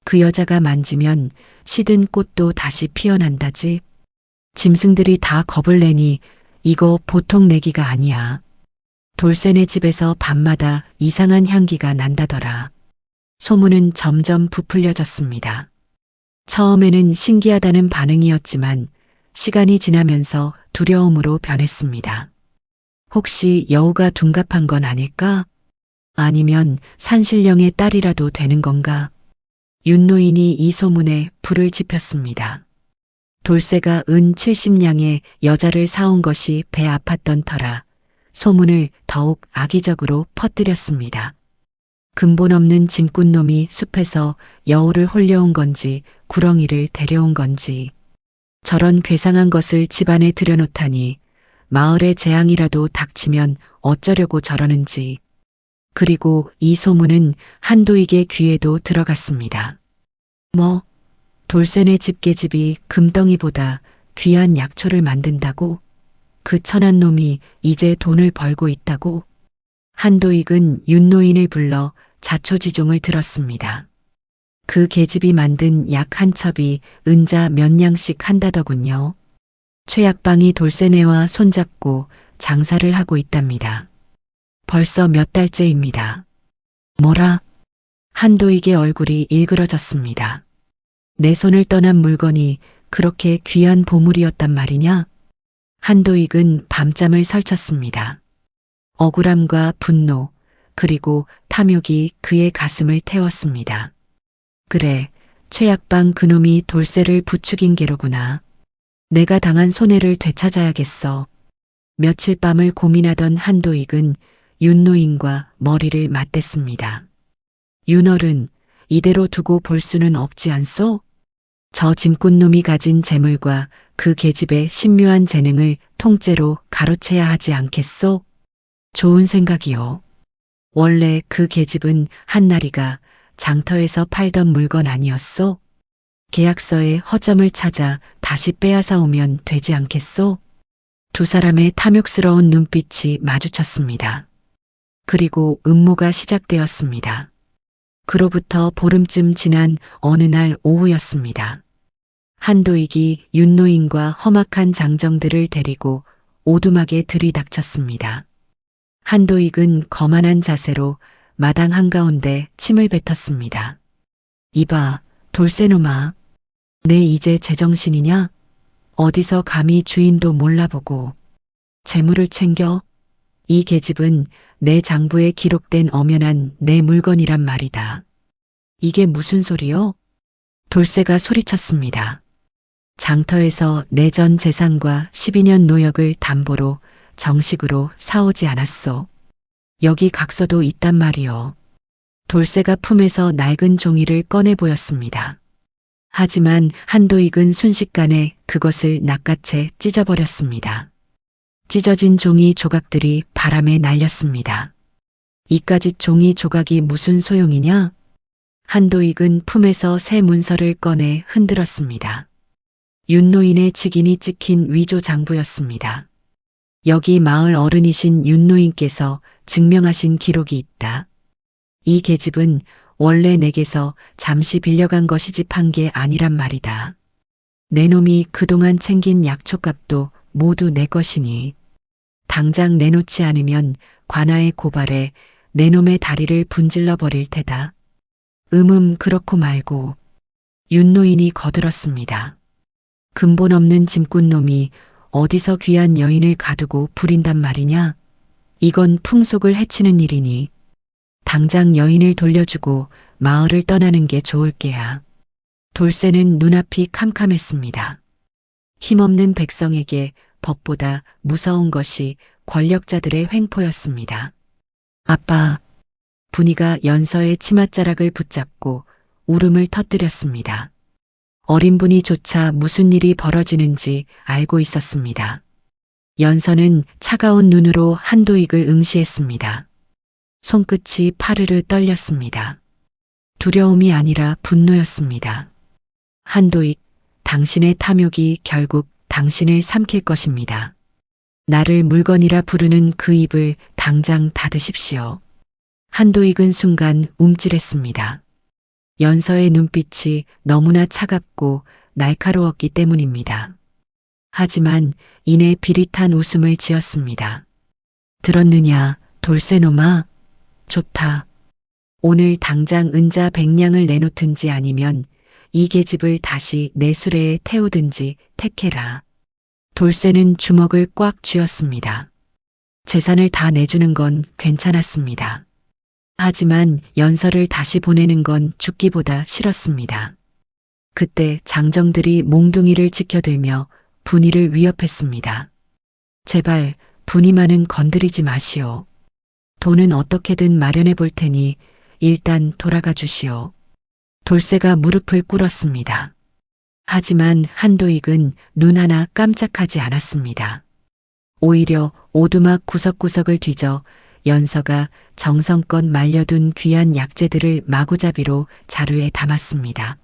그 여자가 만지면 시든 꽃도 다시 피어난다지. 짐승들이 다 겁을 내니 이거 보통 내기가 아니야. 돌쇠네 집에서 밤마다 이상한 향기가 난다더라. 소문은 점점 부풀려졌습니다. 처음에는 신기하다는 반응이었지만 시간이 지나면서 두려움으로 변했습니다. 혹시 여우가 둔갑한 건 아닐까? 아니면 산신령의 딸이라도 되는 건가? 윤노인이 이 소문에 불을 지폈습니다. 돌쇠가 은 70냥의 여자를 사온 것이 배 아팠던 터라 소문을 더욱 악의적으로 퍼뜨렸습니다. 근본 없는 짐꾼놈이 숲에서 여우를 홀려온 건지 구렁이를 데려온 건지 저런 괴상한 것을 집안에 들여놓다니 마을의 재앙이라도 닥치면 어쩌려고 저러는지. 그리고 이 소문은 한도익의 귀에도 들어갔습니다. 뭐? 돌쇠네 집게집이 금덩이보다 귀한 약초를 만든다고? 그 천한 놈이 이제 돈을 벌고 있다고? 한도익은 윤노인을 불러 자초지종을 들었습니다. 그 계집이 만든 약 한 첩이 은자 몇 냥씩 한다더군요. 최약방이 돌쇠네와 손잡고 장사를 하고 있답니다. 벌써 몇 달째입니다. 뭐라? 한도익의 얼굴이 일그러졌습니다. 내 손을 떠난 물건이 그렇게 귀한 보물이었단 말이냐? 한도익은 밤잠을 설쳤습니다. 억울함과 분노, 그리고 탐욕이 그의 가슴을 태웠습니다. 그래, 최약방 그놈이 돌쇠를 부추긴 게로구나. 내가 당한 손해를 되찾아야겠어. 며칠 밤을 고민하던 한도익은 윤노인과 머리를 맞댔습니다. 윤얼은 이대로 두고 볼 수는 없지 않소? 저 짐꾼놈이 가진 재물과 그 계집의 신묘한 재능을 통째로 가로채야 하지 않겠소? 좋은 생각이요. 원래 그 계집은 한나리가 장터에서 팔던 물건 아니었소? 계약서에 허점을 찾아 다시 빼앗아 오면 되지 않겠소? 두 사람의 탐욕스러운 눈빛이 마주쳤습니다. 그리고 음모가 시작되었습니다. 그로부터 보름쯤 지난 어느 날 오후였습니다. 한도익이 윤노인과 험악한 장정들을 데리고 오두막에 들이닥쳤습니다. 한도익은 거만한 자세로 마당 한가운데 침을 뱉었습니다. 이봐, 돌쇠놈아. 내 이제 제정신이냐? 어디서 감히 주인도 몰라보고 재물을 챙겨? 이 계집은 내 장부에 기록된 엄연한 내 물건이란 말이다. 이게 무슨 소리요? 돌쇠가 소리쳤습니다. 장터에서 내 전 재산과 12년 노역을 담보로 정식으로 사오지 않았소. 여기 각서도 있단 말이요. 돌쇠가 품에서 낡은 종이를 꺼내 보였습니다. 하지만 한도익은 순식간에 그것을 낚아채 찢어버렸습니다. 찢어진 종이 조각들이 바람에 날렸습니다. 이까짓 종이 조각이 무슨 소용이냐? 한도익은 품에서 새 문서를 꺼내 흔들었습니다. 윤노인의 직인이 찍힌 위조 장부였습니다. 여기 마을 어른이신 윤노인께서 증명하신 기록이 있다. 이 계집은 원래 내게서 잠시 빌려간 것이지 판 게 아니란 말이다. 내 놈이 그동안 챙긴 약초값도 모두 내 것이니 당장 내놓지 않으면 관아에 고발해 내 놈의 다리를 분질러 버릴 테다. 그렇고 말고. 윤노인이 거들었습니다. 근본 없는 짐꾼놈이 어디서 귀한 여인을 가두고 부린단 말이냐? 이건 풍속을 해치는 일이니 당장 여인을 돌려주고 마을을 떠나는 게 좋을 게야. 돌쇠는 눈앞이 캄캄했습니다. 힘없는 백성에게 법보다 무서운 것이 권력자들의 횡포였습니다. 아빠, 분이가 연서의 치맛자락을 붙잡고 울음을 터뜨렸습니다. 어린 분이조차 무슨 일이 벌어지는지 알고 있었습니다. 연서는 차가운 눈으로 한도익을 응시했습니다. 손끝이 파르르 떨렸습니다. 두려움이 아니라 분노였습니다. 한도익, 당신의 탐욕이 결국 당신을 삼킬 것입니다. 나를 물건이라 부르는 그 입을 당장 닫으십시오. 한도익은 순간 움찔했습니다. 연서의 눈빛이 너무나 차갑고 날카로웠기 때문입니다. 하지만 이내 비릿한 웃음을 지었습니다. 들었느냐, 돌쇠놈아? 좋다. 오늘 당장 은자 100냥을 내놓든지 아니면 이 계집을 다시 내 수레에 태우든지 택해라. 돌쇠는 주먹을 꽉 쥐었습니다. 재산을 다 내주는 건 괜찮았습니다. 하지만 연서를 다시 보내는 건 죽기보다 싫었습니다. 그때 장정들이 몽둥이를 치켜들며 분이를 위협했습니다. 제발 분이만은 건드리지 마시오. 돈은 어떻게든 마련해 볼 테니 일단 돌아가 주시오. 돌쇠가 무릎을 꿇었습니다. 하지만 한도익은 눈 하나 깜짝하지 않았습니다. 오히려 오두막 구석구석을 뒤져 연서가 정성껏 말려둔 귀한 약재들을 마구잡이로 자루에 담았습니다.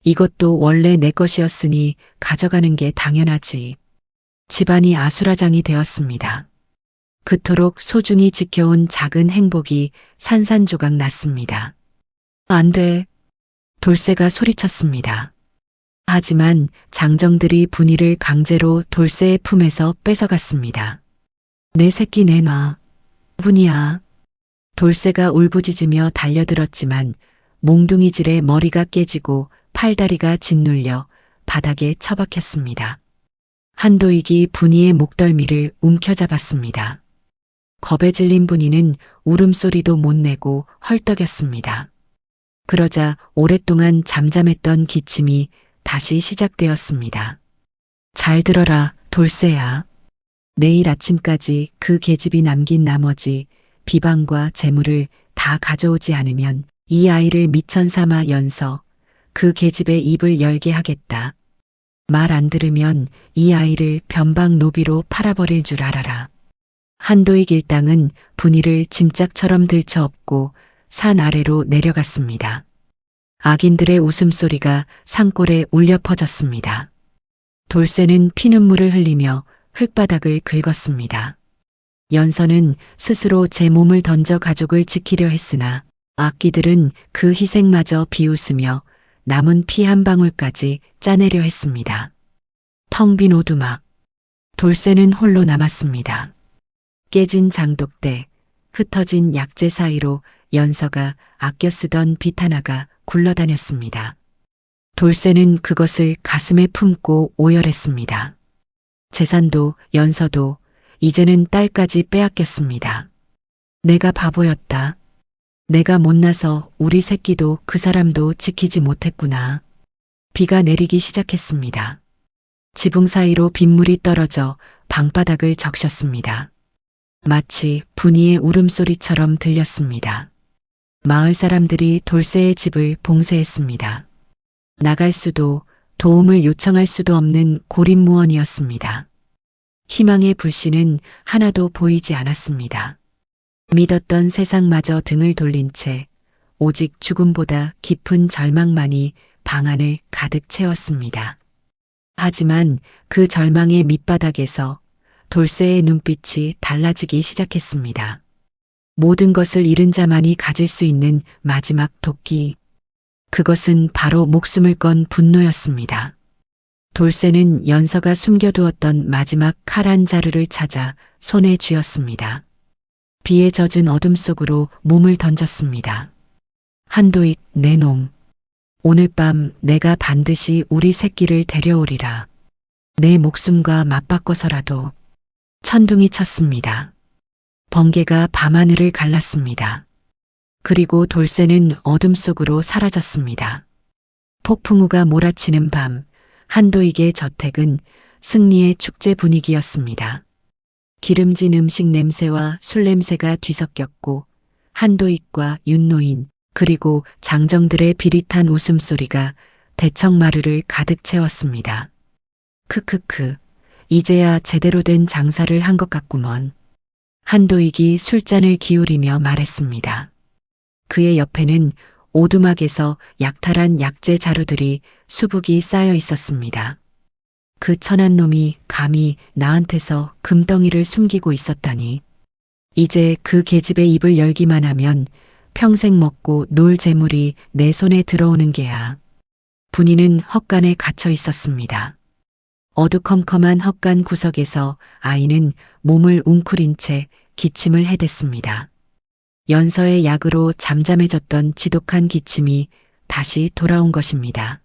이것도 원래 내 것이었으니 가져가는 게 당연하지. 집안이 아수라장이 되었습니다. 그토록 소중히 지켜온 작은 행복이 산산조각 났습니다. 안 돼. 돌쇠가 소리쳤습니다. 하지만 장정들이 분이를 강제로 돌쇠의 품에서 뺏어갔습니다. 내 새끼 내놔. 분이야. 돌쇠가 울부짖으며 달려들었지만 몽둥이질에 머리가 깨지고 팔다리가 짓눌려 바닥에 처박혔습니다. 한도익이 분이의 목덜미를 움켜잡았습니다. 겁에 질린 분이는 울음소리도 못 내고 헐떡였습니다. 그러자 오랫동안 잠잠했던 기침이 다시 시작되었습니다. 잘 들어라, 돌쇠야. 내일 아침까지 그 계집이 남긴 나머지 비방과 재물을 다 가져오지 않으면 이 아이를 미천 삼아 연서 그 계집의 입을 열게 하겠다. 말 안 들으면 이 아이를 변방 노비로 팔아버릴 줄 알아라. 한도익 일당은 분이를 짐짝처럼 들쳐업고 산 아래로 내려갔습니다. 악인들의 웃음소리가 산골에 울려 퍼졌습니다. 돌쇠는 피눈물을 흘리며 흙바닥을 긁었습니다. 연서는 스스로 제 몸을 던져 가족을 지키려 했으나 악기들은 그 희생마저 비웃으며 남은 피 한 방울까지 짜내려 했습니다. 텅 빈 오두막. 돌쇠는 홀로 남았습니다. 깨진 장독대, 흩어진 약재 사이로 연서가 아껴 쓰던 빗 하나가 굴러다녔습니다. 돌쇠는 그것을 가슴에 품고 오열했습니다. 재산도 연서도 이제는 딸까지 빼앗겼습니다. 내가 바보였다. 내가 못나서 우리 새끼도 그 사람도 지키지 못했구나. 비가 내리기 시작했습니다. 지붕 사이로 빗물이 떨어져 방바닥을 적셨습니다. 마치 분이의 울음소리처럼 들렸습니다. 마을 사람들이 돌쇠의 집을 봉쇄했습니다. 나갈 수도 도움을 요청할 수도 없는 고립무원이었습니다. 희망의 불씨는 하나도 보이지 않았습니다. 믿었던 세상마저 등을 돌린 채 오직 죽음보다 깊은 절망만이 방 안을 가득 채웠습니다. 하지만 그 절망의 밑바닥에서 돌쇠의 눈빛이 달라지기 시작했습니다. 모든 것을 잃은 자만이 가질 수 있는 마지막 도끼. 그것은 바로 목숨을 건 분노였습니다. 돌쇠는 연서가 숨겨두었던 마지막 칼 한 자루를 찾아 손에 쥐었습니다. 비에 젖은 어둠 속으로 몸을 던졌습니다. 한도익, 내 놈. 오늘 밤 내가 반드시 우리 새끼를 데려오리라. 내 목숨과 맞바꿔서라도. 천둥이 쳤습니다. 번개가 밤하늘을 갈랐습니다. 그리고 돌쇠는 어둠 속으로 사라졌습니다. 폭풍우가 몰아치는 밤, 한도익의 저택은 승리의 축제 분위기였습니다. 기름진 음식 냄새와 술 냄새가 뒤섞였고 한도익과 윤노인 그리고 장정들의 비릿한 웃음소리가 대청마루를 가득 채웠습니다. 크크크, 이제야 제대로 된 장사를 한 것 같구먼. 한도익이 술잔을 기울이며 말했습니다. 그의 옆에는 오두막에서 약탈한 약재 자루들이 수북이 쌓여 있었습니다. 그 천한 놈이 감히 나한테서 금덩이를 숨기고 있었다니. 이제 그 계집의 입을 열기만 하면 평생 먹고 놀 재물이 내 손에 들어오는 게야. 분이는 헛간에 갇혀 있었습니다. 어두컴컴한 헛간 구석에서 아이는 몸을 웅크린 채 기침을 해댔습니다. 연서의 약으로 잠잠해졌던 지독한 기침이 다시 돌아온 것입니다.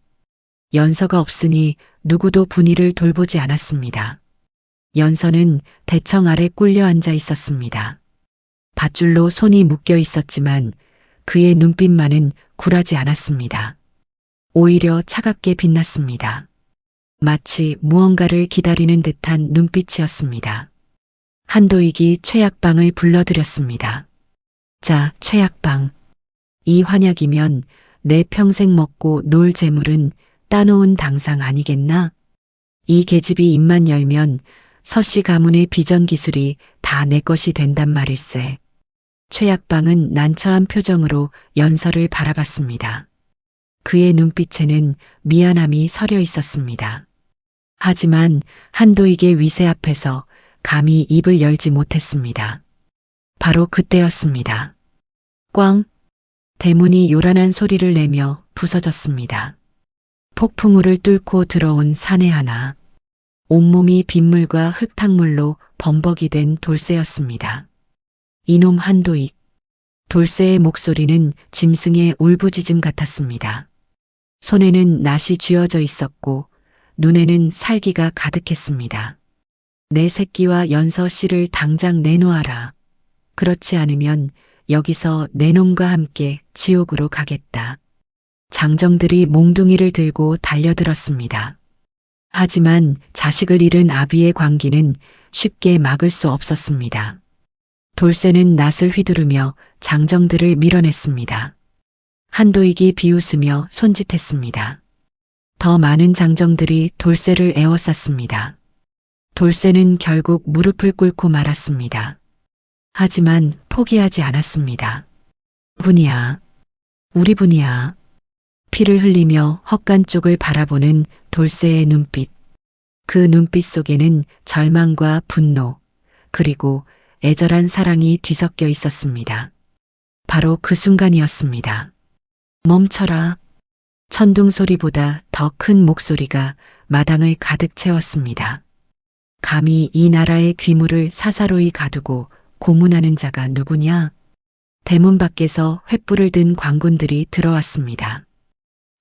연서가 없으니 누구도 분이를 돌보지 않았습니다. 연서는 대청 아래 꿀려 앉아 있었습니다. 밧줄로 손이 묶여 있었지만 그의 눈빛만은 굴하지 않았습니다. 오히려 차갑게 빛났습니다. 마치 무언가를 기다리는 듯한 눈빛이었습니다. 한도익이 최약방을 불러들였습니다. 자, 최약방. 이 환약이면 내 평생 먹고 놀 재물은 따놓은 당상 아니겠나? 이 계집이 입만 열면 서씨 가문의 비전 기술이 다 내 것이 된단 말일세. 최약방은 난처한 표정으로 연서를 바라봤습니다. 그의 눈빛에는 미안함이 서려 있었습니다. 하지만 한도익의 위세 앞에서 감히 입을 열지 못했습니다. 바로 그때였습니다. 꽝! 대문이 요란한 소리를 내며 부서졌습니다. 폭풍우를 뚫고 들어온 사내 하나. 온몸이 빗물과 흙탕물로 범벅이 된 돌쇠였습니다. 이놈 한도익. 돌쇠의 목소리는 짐승의 울부짖음 같았습니다. 손에는 낫이 쥐어져 있었고 눈에는 살기가 가득했습니다. 내 새끼와 연서 씨를 당장 내놓아라. 그렇지 않으면 여기서 내 놈과 함께 지옥으로 가겠다. 장정들이 몽둥이를 들고 달려들었습니다. 하지만 자식을 잃은 아비의 광기는 쉽게 막을 수 없었습니다. 돌쇠는 낫을 휘두르며 장정들을 밀어냈습니다. 한도익이 비웃으며 손짓했습니다. 더 많은 장정들이 돌쇠를 에워쌌습니다. 돌쇠는 결국 무릎을 꿇고 말았습니다. 하지만 포기하지 않았습니다. 분이야, 우리 분이야. 피를 흘리며 헛간 쪽을 바라보는 돌쇠의 눈빛. 그 눈빛 속에는 절망과 분노, 그리고 애절한 사랑이 뒤섞여 있었습니다. 바로 그 순간이었습니다. 멈춰라. 천둥 소리보다 더 큰 목소리가 마당을 가득 채웠습니다. 감히 이 나라의 귀물을 사사로이 가두고 고문하는 자가 누구냐? 대문 밖에서 횃불을 든 광군들이 들어왔습니다.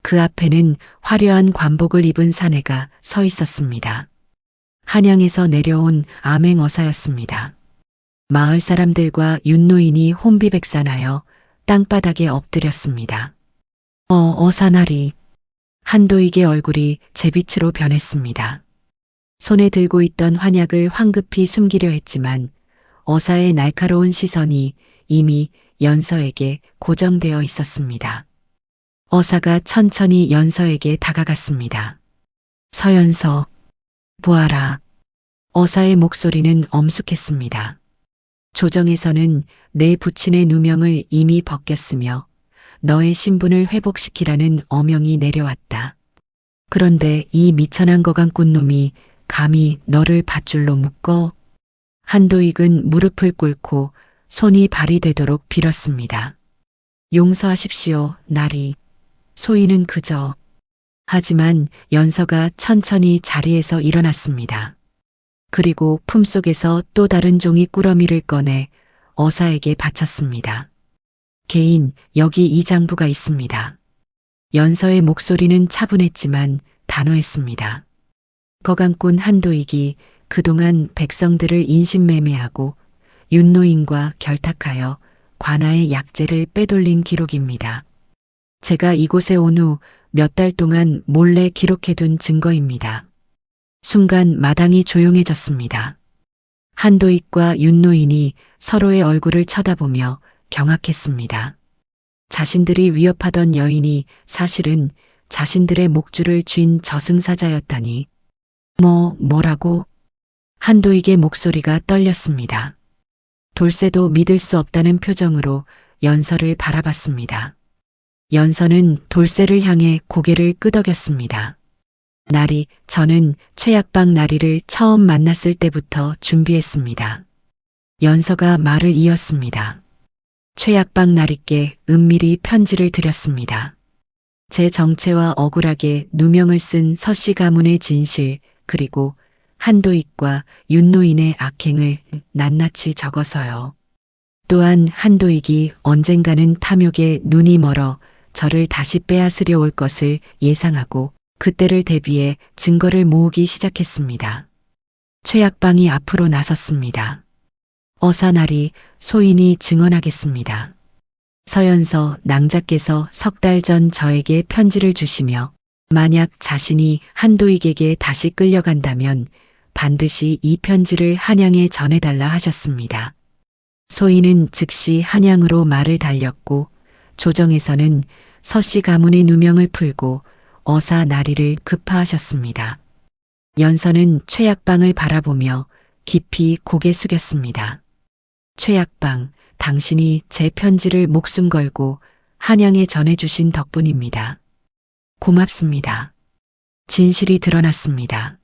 그 앞에는 화려한 관복을 입은 사내가 서 있었습니다. 한양에서 내려온 암행어사였습니다. 마을 사람들과 윤노인이 혼비백산하여 땅바닥에 엎드렸습니다. 어사나리. 한도익의 얼굴이 제빛으로 변했습니다. 손에 들고 있던 환약을 황급히 숨기려 했지만 어사의 날카로운 시선이 이미 연서에게 고정되어 있었습니다. 어사가 천천히 연서에게 다가갔습니다. 서연서, 보아라. 어사의 목소리는 엄숙했습니다. 조정에서는 내 부친의 누명을 이미 벗겼으며 너의 신분을 회복시키라는 어명이 내려왔다. 그런데 이 미천한 거강꾼 놈이 감히 너를 밧줄로 묶어? 한도익은 무릎을 꿇고 손이 발이 되도록 빌었습니다. 용서하십시오, 나리. 소인은 그저. 하지만 연서가 천천히 자리에서 일어났습니다. 그리고 품속에서 또 다른 종이 꾸러미를 꺼내 어사에게 바쳤습니다. 개인, 여기 이 장부가 있습니다. 연서의 목소리는 차분했지만 단호했습니다. 거강꾼 한도익이 그동안 백성들을 인신매매하고 윤노인과 결탁하여 관아의 약재를 빼돌린 기록입니다. 제가 이곳에 온 후 몇 달 동안 몰래 기록해둔 증거입니다. 순간 마당이 조용해졌습니다. 한도익과 윤노인이 서로의 얼굴을 쳐다보며 경악했습니다. 자신들이 위협하던 여인이 사실은 자신들의 목줄을 쥔 저승사자였다니. 뭐라고? 한도익의 목소리가 떨렸습니다. 돌쇠도 믿을 수 없다는 표정으로 연서를 바라봤습니다. 연서는 돌쇠를 향해 고개를 끄덕였습니다. 나리, 저는 최약방 나리를 처음 만났을 때부터 준비했습니다. 연서가 말을 이었습니다. 최약방 나리께 은밀히 편지를 드렸습니다. 제 정체와 억울하게 누명을 쓴 서씨 가문의 진실, 그리고 한도익과 윤노인의 악행을 낱낱이 적어서요. 또한 한도익이 언젠가는 탐욕에 눈이 멀어 저를 다시 빼앗으려 올 것을 예상하고 그때를 대비해 증거를 모으기 시작했습니다. 최약방이 앞으로 나섰습니다. 어사나리, 소인이 증언하겠습니다. 서연서 낭자께서 석 달 전 저에게 편지를 주시며 만약 자신이 한도익에게 다시 끌려간다면 반드시 이 편지를 한양에 전해달라 하셨습니다. 소인은 즉시 한양으로 말을 달렸고 조정에서는 서씨 가문의 누명을 풀고 어사 나리를 급파하셨습니다. 연서는 최약방을 바라보며 깊이 고개 숙였습니다. 최약방, 당신이 제 편지를 목숨 걸고 한양에 전해주신 덕분입니다. 고맙습니다. 진실이 드러났습니다.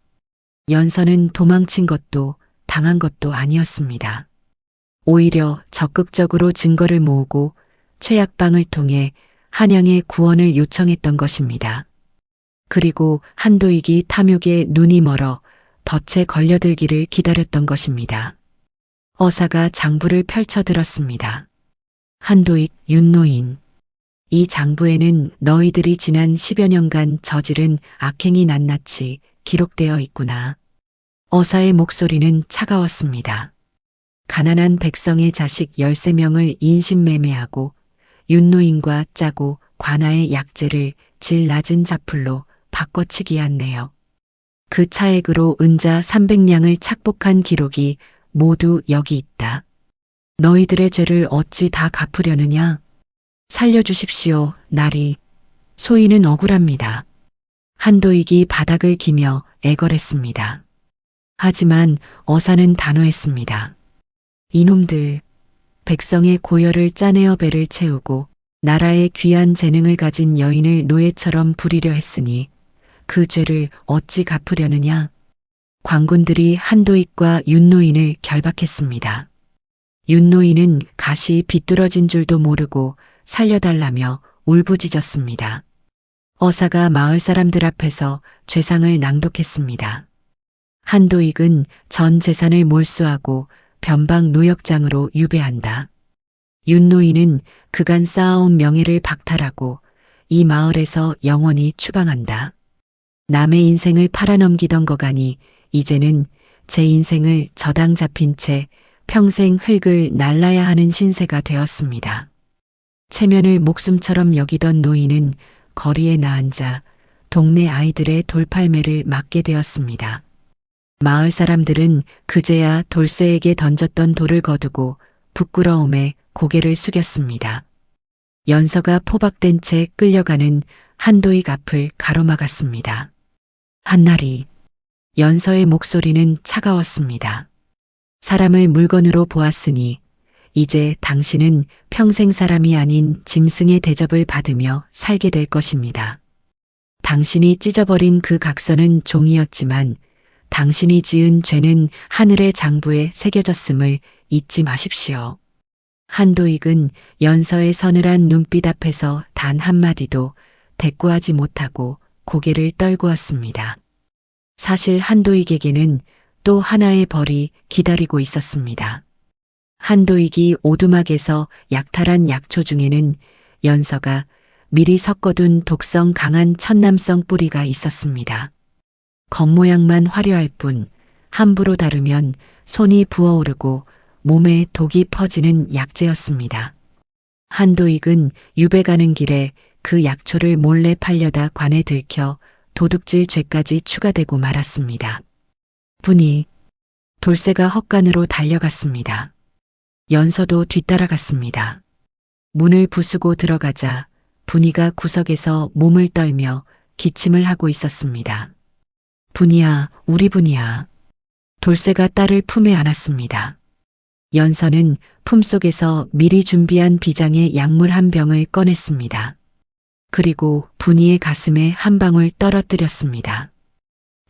연서는 도망친 것도 당한 것도 아니었습니다. 오히려 적극적으로 증거를 모으고 최약방을 통해 한양의 구원을 요청했던 것입니다. 그리고 한도익이 탐욕에 눈이 멀어 덫에 걸려들기를 기다렸던 것입니다. 어사가 장부를 펼쳐들었습니다. 한도익, 윤노인. 이 장부에는 너희들이 지난 10여 년간 저지른 악행이 낱낱이 기록되어 있구나. 어사의 목소리는 차가웠습니다. 가난한 백성의 자식 13명을 인신매매하고 윤노인과 짜고 관아의 약재를 질 낮은 자풀로 바꿔치기 했네요. 그 차액으로 은자 300냥을 착복한 기록이 모두 여기 있다. 너희들의 죄를 어찌 다 갚으려느냐? 살려주십시오, 나리. 소인은 억울합니다. 한도익이 바닥을 기며 애걸했습니다. 하지만 어사는 단호했습니다. 이놈들, 백성의 고열을 짜내어 배를 채우고 나라의 귀한 재능을 가진 여인을 노예처럼 부리려 했으니 그 죄를 어찌 갚으려느냐? 관군들이 한도익과 윤노인을 결박했습니다. 윤노인은 가시 비뚤어진 줄도 모르고 살려달라며 울부짖었습니다. 어사가 마을 사람들 앞에서 죄상을 낭독했습니다. 한도익은 전 재산을 몰수하고 변방 노역장으로 유배한다. 윤노인은 그간 쌓아온 명예를 박탈하고 이 마을에서 영원히 추방한다. 남의 인생을 팔아넘기던 거가니 이제는 제 인생을 저당 잡힌 채 평생 흙을 날라야 하는 신세가 되었습니다. 체면을 목숨처럼 여기던 노인은 거리에 나앉아 동네 아이들의 돌팔매를 맞게 되었습니다. 마을 사람들은 그제야 돌쇠에게 던졌던 돌을 거두고 부끄러움에 고개를 숙였습니다. 연서가 포박된 채 끌려가는 한도익 앞을 가로막았습니다. 한나리. 연서의 목소리는 차가웠습니다. 사람을 물건으로 보았으니 이제 당신은 평생 사람이 아닌 짐승의 대접을 받으며 살게 될 것입니다. 당신이 찢어버린 그 각서는 종이었지만 당신이 지은 죄는 하늘의 장부에 새겨졌음을 잊지 마십시오. 한도익은 연서의 서늘한 눈빛 앞에서 단 한마디도 대꾸하지 못하고 고개를 떨구었습니다. 사실 한도익에게는 또 하나의 벌이 기다리고 있었습니다. 한도익이 오두막에서 약탈한 약초 중에는 연서가 미리 섞어둔 독성 강한 천남성 뿌리가 있었습니다. 겉모양만 화려할 뿐 함부로 다루면 손이 부어오르고 몸에 독이 퍼지는 약재였습니다. 한도익은 유배 가는 길에 그 약초를 몰래 팔려다 관에 들켜 도둑질 죄까지 추가되고 말았습니다. 분이 돌쇠가 헛간으로 달려갔습니다. 연서도 뒤따라갔습니다. 문을 부수고 들어가자 분이가 구석에서 몸을 떨며 기침을 하고 있었습니다. 분이야, 우리 분이야. 돌쇠가 딸을 품에 안았습니다. 연서는 품속에서 미리 준비한 비장의 약물 한 병을 꺼냈습니다. 그리고 분이의 가슴에 한 방울 떨어뜨렸습니다.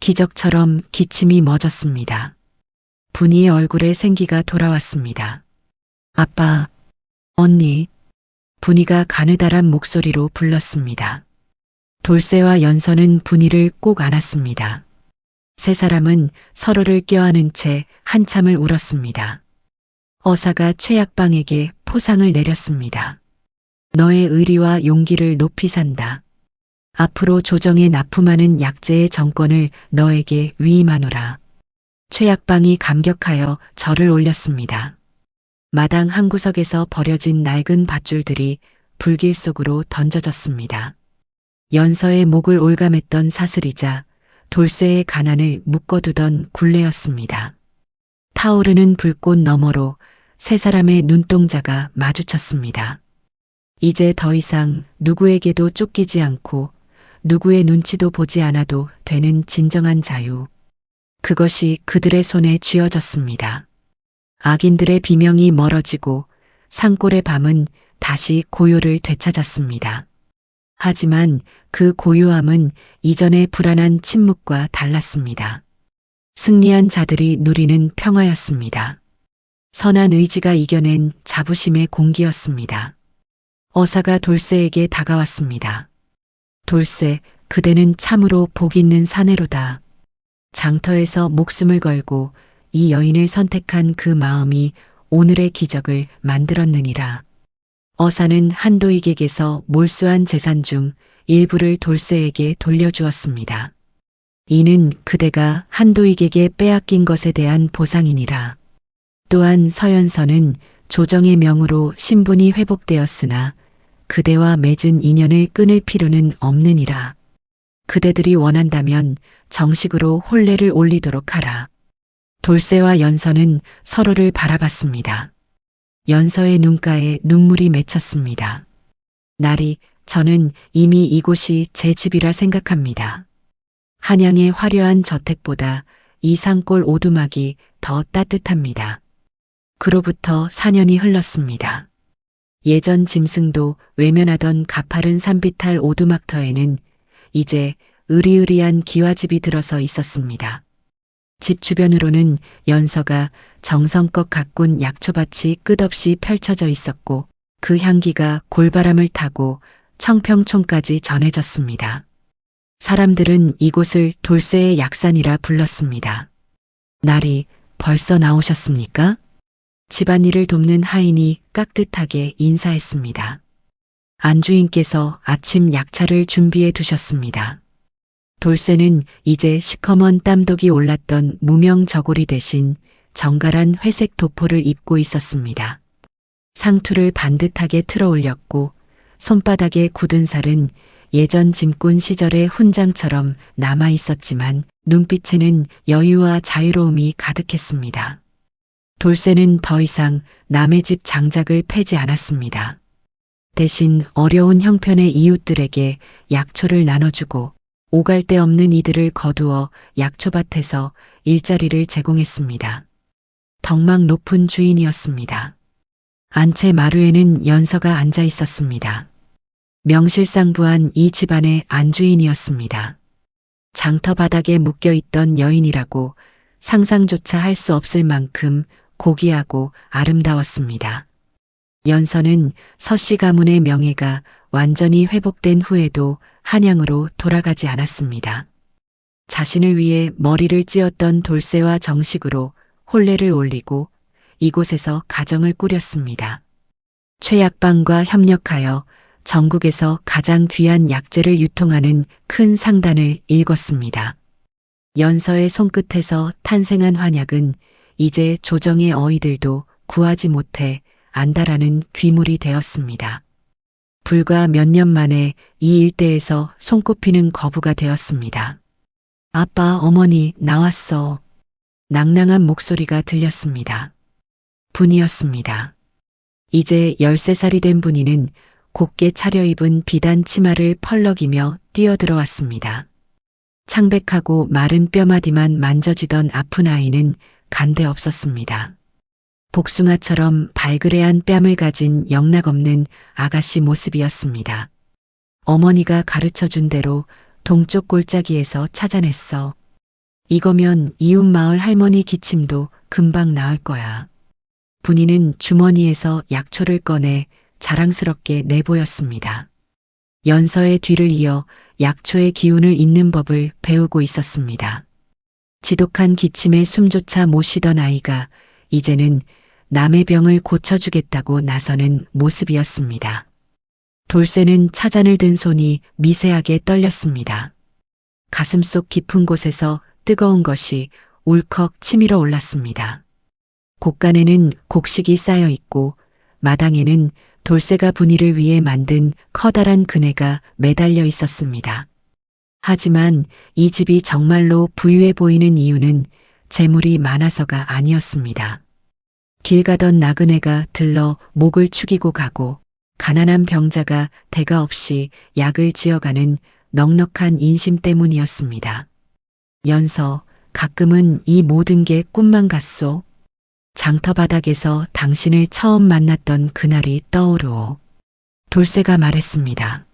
기적처럼 기침이 멎었습니다. 분이의 얼굴에 생기가 돌아왔습니다. 아빠, 언니. 분이가 가느다란 목소리로 불렀습니다. 돌쇠와 연서는 분이를 꼭 안았습니다. 세 사람은 서로를 껴안은 채 한참을 울었습니다. 어사가 최약방에게 포상을 내렸습니다. 너의 의리와 용기를 높이 산다. 앞으로 조정에 납품하는 약재의 정권을 너에게 위임하노라. 최약방이 감격하여 절을 올렸습니다. 마당 한 구석에서 버려진 낡은 밧줄들이 불길 속으로 던져졌습니다. 연서의 목을 올감했던 사슬이자 돌쇠의 가난을 묶어두던 굴레였습니다. 타오르는 불꽃 너머로 세 사람의 눈동자가 마주쳤습니다. 이제 더 이상 누구에게도 쫓기지 않고 누구의 눈치도 보지 않아도 되는 진정한 자유. 그것이 그들의 손에 쥐어졌습니다. 악인들의 비명이 멀어지고 산골의 밤은 다시 고요를 되찾았습니다. 하지만 그 고요함은 이전의 불안한 침묵과 달랐습니다. 승리한 자들이 누리는 평화였습니다. 선한 의지가 이겨낸 자부심의 공기였습니다. 어사가 돌쇠에게 다가왔습니다. 돌쇠, 그대는 참으로 복 있는 사내로다. 장터에서 목숨을 걸고 이 여인을 선택한 그 마음이 오늘의 기적을 만들었느니라. 어사는 한도익에게서 몰수한 재산 중 일부를 돌쇠에게 돌려주었습니다. 이는 그대가 한도익에게 빼앗긴 것에 대한 보상이니라. 또한 서연서는 조정의 명으로 신분이 회복되었으나 그대와 맺은 인연을 끊을 필요는 없느니라. 그대들이 원한다면 정식으로 혼례를 올리도록 하라. 돌쇠와 연서는 서로를 바라봤습니다. 연서의 눈가에 눈물이 맺혔습니다. 나리, 저는 이미 이곳이 제 집이라 생각합니다. 한양의 화려한 저택보다 이 산골 오두막이 더 따뜻합니다. 그로부터 4년이 흘렀습니다. 예전 짐승도 외면하던 가파른 산비탈 오두막터에는 이제 으리으리한 기와집이 들어서 있었습니다. 집 주변으로는 연서가 정성껏 가꾼 약초밭이 끝없이 펼쳐져 있었고 그 향기가 골바람을 타고 청평촌까지 전해졌습니다. 사람들은 이곳을 돌쇠의 약산이라 불렀습니다. 날이 벌써 나오셨습니까? 집안일을 돕는 하인이 깍듯하게 인사했습니다. 안주인께서 아침 약차를 준비해 두셨습니다. 돌쇠는 이제 시커먼 땀독이 올랐던 무명 저고리 대신 정갈한 회색 도포를 입고 있었습니다. 상투를 반듯하게 틀어 올렸고 손바닥에 굳은 살은 예전 짐꾼 시절의 훈장처럼 남아 있었지만 눈빛에는 여유와 자유로움이 가득했습니다. 돌쇠는 더 이상 남의 집 장작을 패지 않았습니다. 대신 어려운 형편의 이웃들에게 약초를 나눠주고 오갈 데 없는 이들을 거두어 약초밭에서 일자리를 제공했습니다. 덕망 높은 주인이었습니다. 안채 마루에는 연서가 앉아 있었습니다. 명실상부한 이 집안의 안주인이었습니다. 장터 바닥에 묶여있던 여인이라고 상상조차 할 수 없을 만큼 고귀하고 아름다웠습니다. 연서는 서씨 가문의 명예가 완전히 회복된 후에도 한양으로 돌아가지 않았습니다. 자신을 위해 머리를 찧었던 돌쇠와 정식으로 혼례를 올리고 이곳에서 가정을 꾸렸습니다. 최약방과 협력하여 전국에서 가장 귀한 약재를 유통하는 큰 상단을 일궜습니다. 연서의 손끝에서 탄생한 환약은 이제 조정의 어이들도 구하지 못해 안달하는 귀물이 되었습니다. 불과 몇 년 만에 이 일대에서 손꼽히는 거부가 되었습니다. 아빠, 어머니, 나왔어. 낭낭한 목소리가 들렸습니다. 분이었습니다. 이제 13살이 된 분이는 곱게 차려입은 비단 치마를 펄럭이며 뛰어들어왔습니다. 창백하고 마른 뼈마디만 만져지던 아픈 아이는 간데 없었습니다. 복숭아처럼 발그레한 뺨을 가진 영락없는 아가씨 모습이었습니다. 어머니가 가르쳐준 대로 동쪽 골짜기에서 찾아냈어. 이거면 이웃 마을 할머니 기침도 금방 나을 거야. 분이는 주머니에서 약초를 꺼내 자랑스럽게 내보였습니다. 연서의 뒤를 이어 약초의 기운을 잇는 법을 배우고 있었습니다. 지독한 기침에 숨조차 못 쉬던 아이가 이제는 남의 병을 고쳐주겠다고 나서는 모습이었습니다. 돌쇠는 차잔을 든 손이 미세하게 떨렸습니다. 가슴속 깊은 곳에서 뜨거운 것이 울컥 치밀어 올랐습니다. 곳간에는 곡식이 쌓여 있고 마당에는 돌쇠가 분이를 위해 만든 커다란 그네가 매달려 있었습니다. 하지만 이 집이 정말로 부유해 보이는 이유는 재물이 많아서가 아니었습니다. 길 가던 나그네가 들러 목을 축이고 가고 가난한 병자가 대가 없이 약을 지어가는 넉넉한 인심 때문이었습니다. 연서, 가끔은 이 모든 게 꿈만 같소. 장터 바닥에서 당신을 처음 만났던 그날이 떠오르오. 돌쇠가 말했습니다.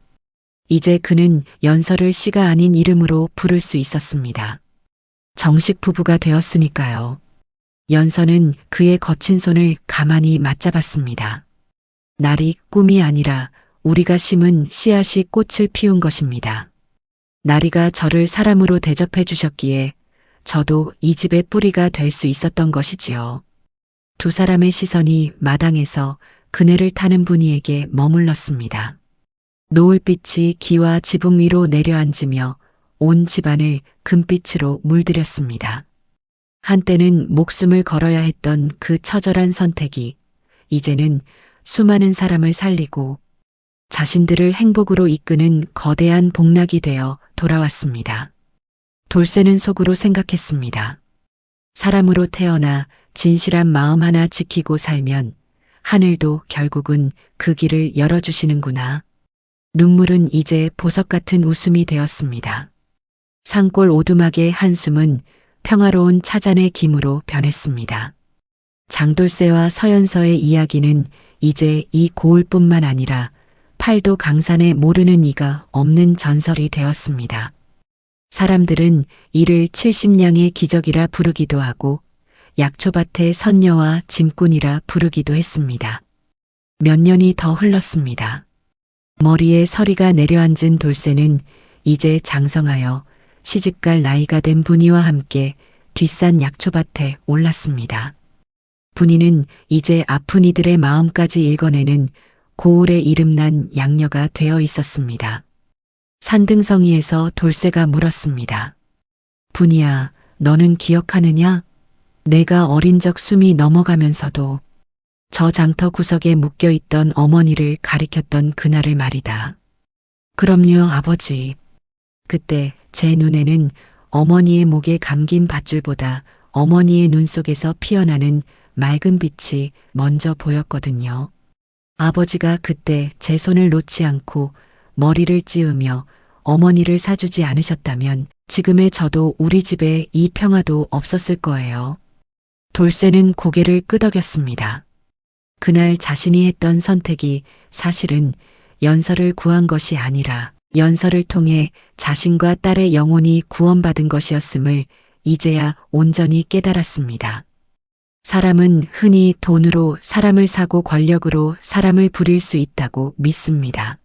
이제 그는 연서를 씨가 아닌 이름으로 부를 수 있었습니다. 정식 부부가 되었으니까요. 연서는 그의 거친 손을 가만히 맞잡았습니다. 날이 꿈이 아니라 우리가 심은 씨앗이 꽃을 피운 것입니다. 나리가 저를 사람으로 대접해 주셨기에 저도 이 집의 뿌리가 될 수 있었던 것이지요. 두 사람의 시선이 마당에서 그네를 타는 분이에게 머물렀습니다. 노을빛이 기와 지붕 위로 내려앉으며 온 집안을 금빛으로 물들였습니다. 한때는 목숨을 걸어야 했던 그 처절한 선택이 이제는 수많은 사람을 살리고 자신들을 행복으로 이끄는 거대한 복락이 되어 돌아왔습니다. 돌쇠는 속으로 생각했습니다. 사람으로 태어나 진실한 마음 하나 지키고 살면 하늘도 결국은 그 길을 열어주시는구나. 눈물은 이제 보석 같은 웃음이 되었습니다. 산골 오두막의 한숨은 평화로운 차잔의 김으로 변했습니다. 장돌쇠와 서연서의 이야기는 이제 이 고을뿐만 아니라 팔도 강산에 모르는 이가 없는 전설이 되었습니다. 사람들은 이를 70냥의 기적이라 부르기도 하고 약초밭의 선녀와 짐꾼이라 부르기도 했습니다. 몇 년이 더 흘렀습니다. 머리에 서리가 내려앉은 돌쇠는 이제 장성하여 시집갈 나이가 된 분이와 함께 뒷산 약초밭에 올랐습니다. 분이는 이제 아픈 이들의 마음까지 읽어내는 고을에 이름난 양녀가 되어 있었습니다. 산등성이에서 돌쇠가 물었습니다. 분이야, 너는 기억하느냐? 내가 어린 적 숨이 넘어가면서도 저 장터 구석에 묶여있던 어머니를 가리켰던 그날을 말이다. 그럼요, 아버지. 그때 제 눈에는 어머니의 목에 감긴 밧줄보다 어머니의 눈 속에서 피어나는 맑은 빛이 먼저 보였거든요. 아버지가 그때 제 손을 놓지 않고 머리를 찌으며 어머니를 사주지 않으셨다면 지금의 저도 우리 집에 이 평화도 없었을 거예요. 돌쇠는 고개를 끄덕였습니다. 그날 자신이 했던 선택이 사실은 연서를 구한 것이 아니라 연서를 통해 자신과 딸의 영혼이 구원받은 것이었음을 이제야 온전히 깨달았습니다. 사람은 흔히 돈으로 사람을 사고 권력으로 사람을 부릴 수 있다고 믿습니다.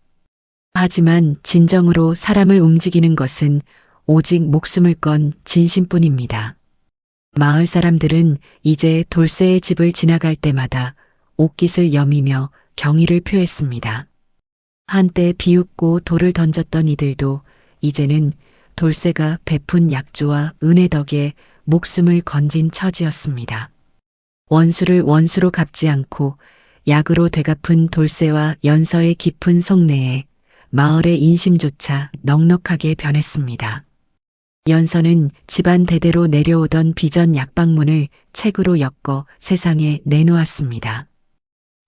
하지만 진정으로 사람을 움직이는 것은 오직 목숨을 건 진심뿐입니다. 마을 사람들은 이제 돌쇠의 집을 지나갈 때마다 옷깃을 여미며 경의를 표했습니다. 한때 비웃고 돌을 던졌던 이들도 이제는 돌쇠가 베푼 약조와 은혜 덕에 목숨을 건진 처지였습니다. 원수를 원수로 갚지 않고 약으로 되갚은 돌쇠와 연서의 깊은 속내에 마을의 인심조차 넉넉하게 변했습니다. 연서는 집안 대대로 내려오던 비전 약방문을 책으로 엮어 세상에 내놓았습니다.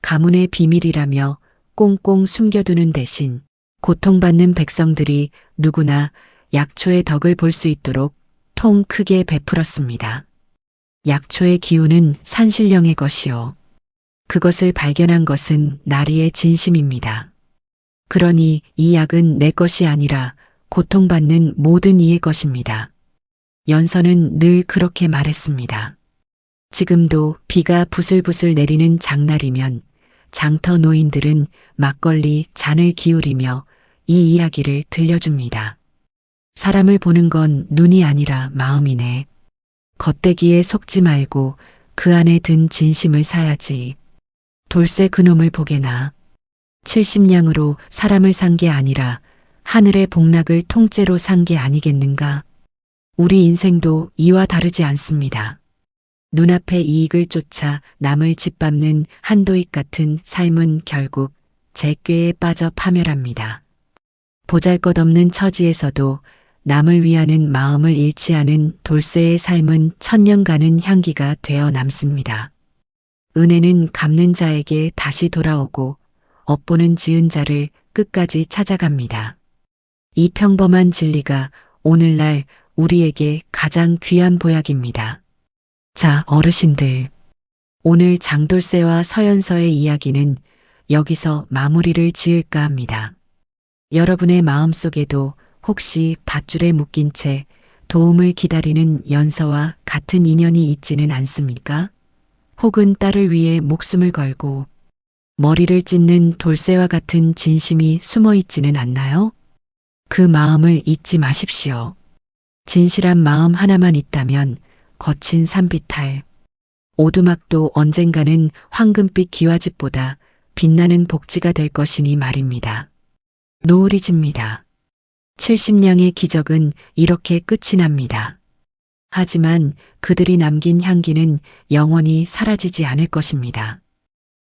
가문의 비밀이라며 꽁꽁 숨겨두는 대신 고통받는 백성들이 누구나 약초의 덕을 볼 수 있도록 통 크게 베풀었습니다. 약초의 기운은 산신령의 것이요. 그것을 발견한 것은 나리의 진심입니다. 그러니 이 약은 내 것이 아니라 고통받는 모든 이의 것입니다. 연서는 늘 그렇게 말했습니다. 지금도 비가 부슬부슬 내리는 장날이면 장터 노인들은 막걸리 잔을 기울이며 이 이야기를 들려줍니다. 사람을 보는 건 눈이 아니라 마음이네. 겉대기에 속지 말고 그 안에 든 진심을 사야지. 돌쇠 그놈을 보게나. 70냥으로 사람을 산 게 아니라 하늘의 복락을 통째로 산 게 아니겠는가. 우리 인생도 이와 다르지 않습니다. 눈앞의 이익을 쫓아 남을 짓밟는 한도익 같은 삶은 결국 제 꾀에 빠져 파멸합니다. 보잘것없는 처지에서도 남을 위하는 마음을 잃지 않은 돌쇠의 삶은 천년가는 향기가 되어 남습니다. 은혜는 갚는 자에게 다시 돌아오고 업보는 지은 자를 끝까지 찾아갑니다. 이 평범한 진리가 오늘날 우리에게 가장 귀한 보약입니다. 자, 어르신들. 오늘 장돌쇠와 서연서의 이야기는 여기서 마무리를 지을까 합니다. 여러분의 마음속에도 혹시 밧줄에 묶인 채 도움을 기다리는 연서와 같은 인연이 있지는 않습니까? 혹은 딸을 위해 목숨을 걸고 머리를 찢는 돌쇠와 같은 진심이 숨어 있지는 않나요? 그 마음을 잊지 마십시오. 진실한 마음 하나만 있다면 거친 산비탈, 오두막도 언젠가는 황금빛 기와집보다 빛나는 복지가 될 것이니 말입니다. 노을이 집니다. 70량의 기적은 이렇게 끝이 납니다. 하지만 그들이 남긴 향기는 영원히 사라지지 않을 것입니다.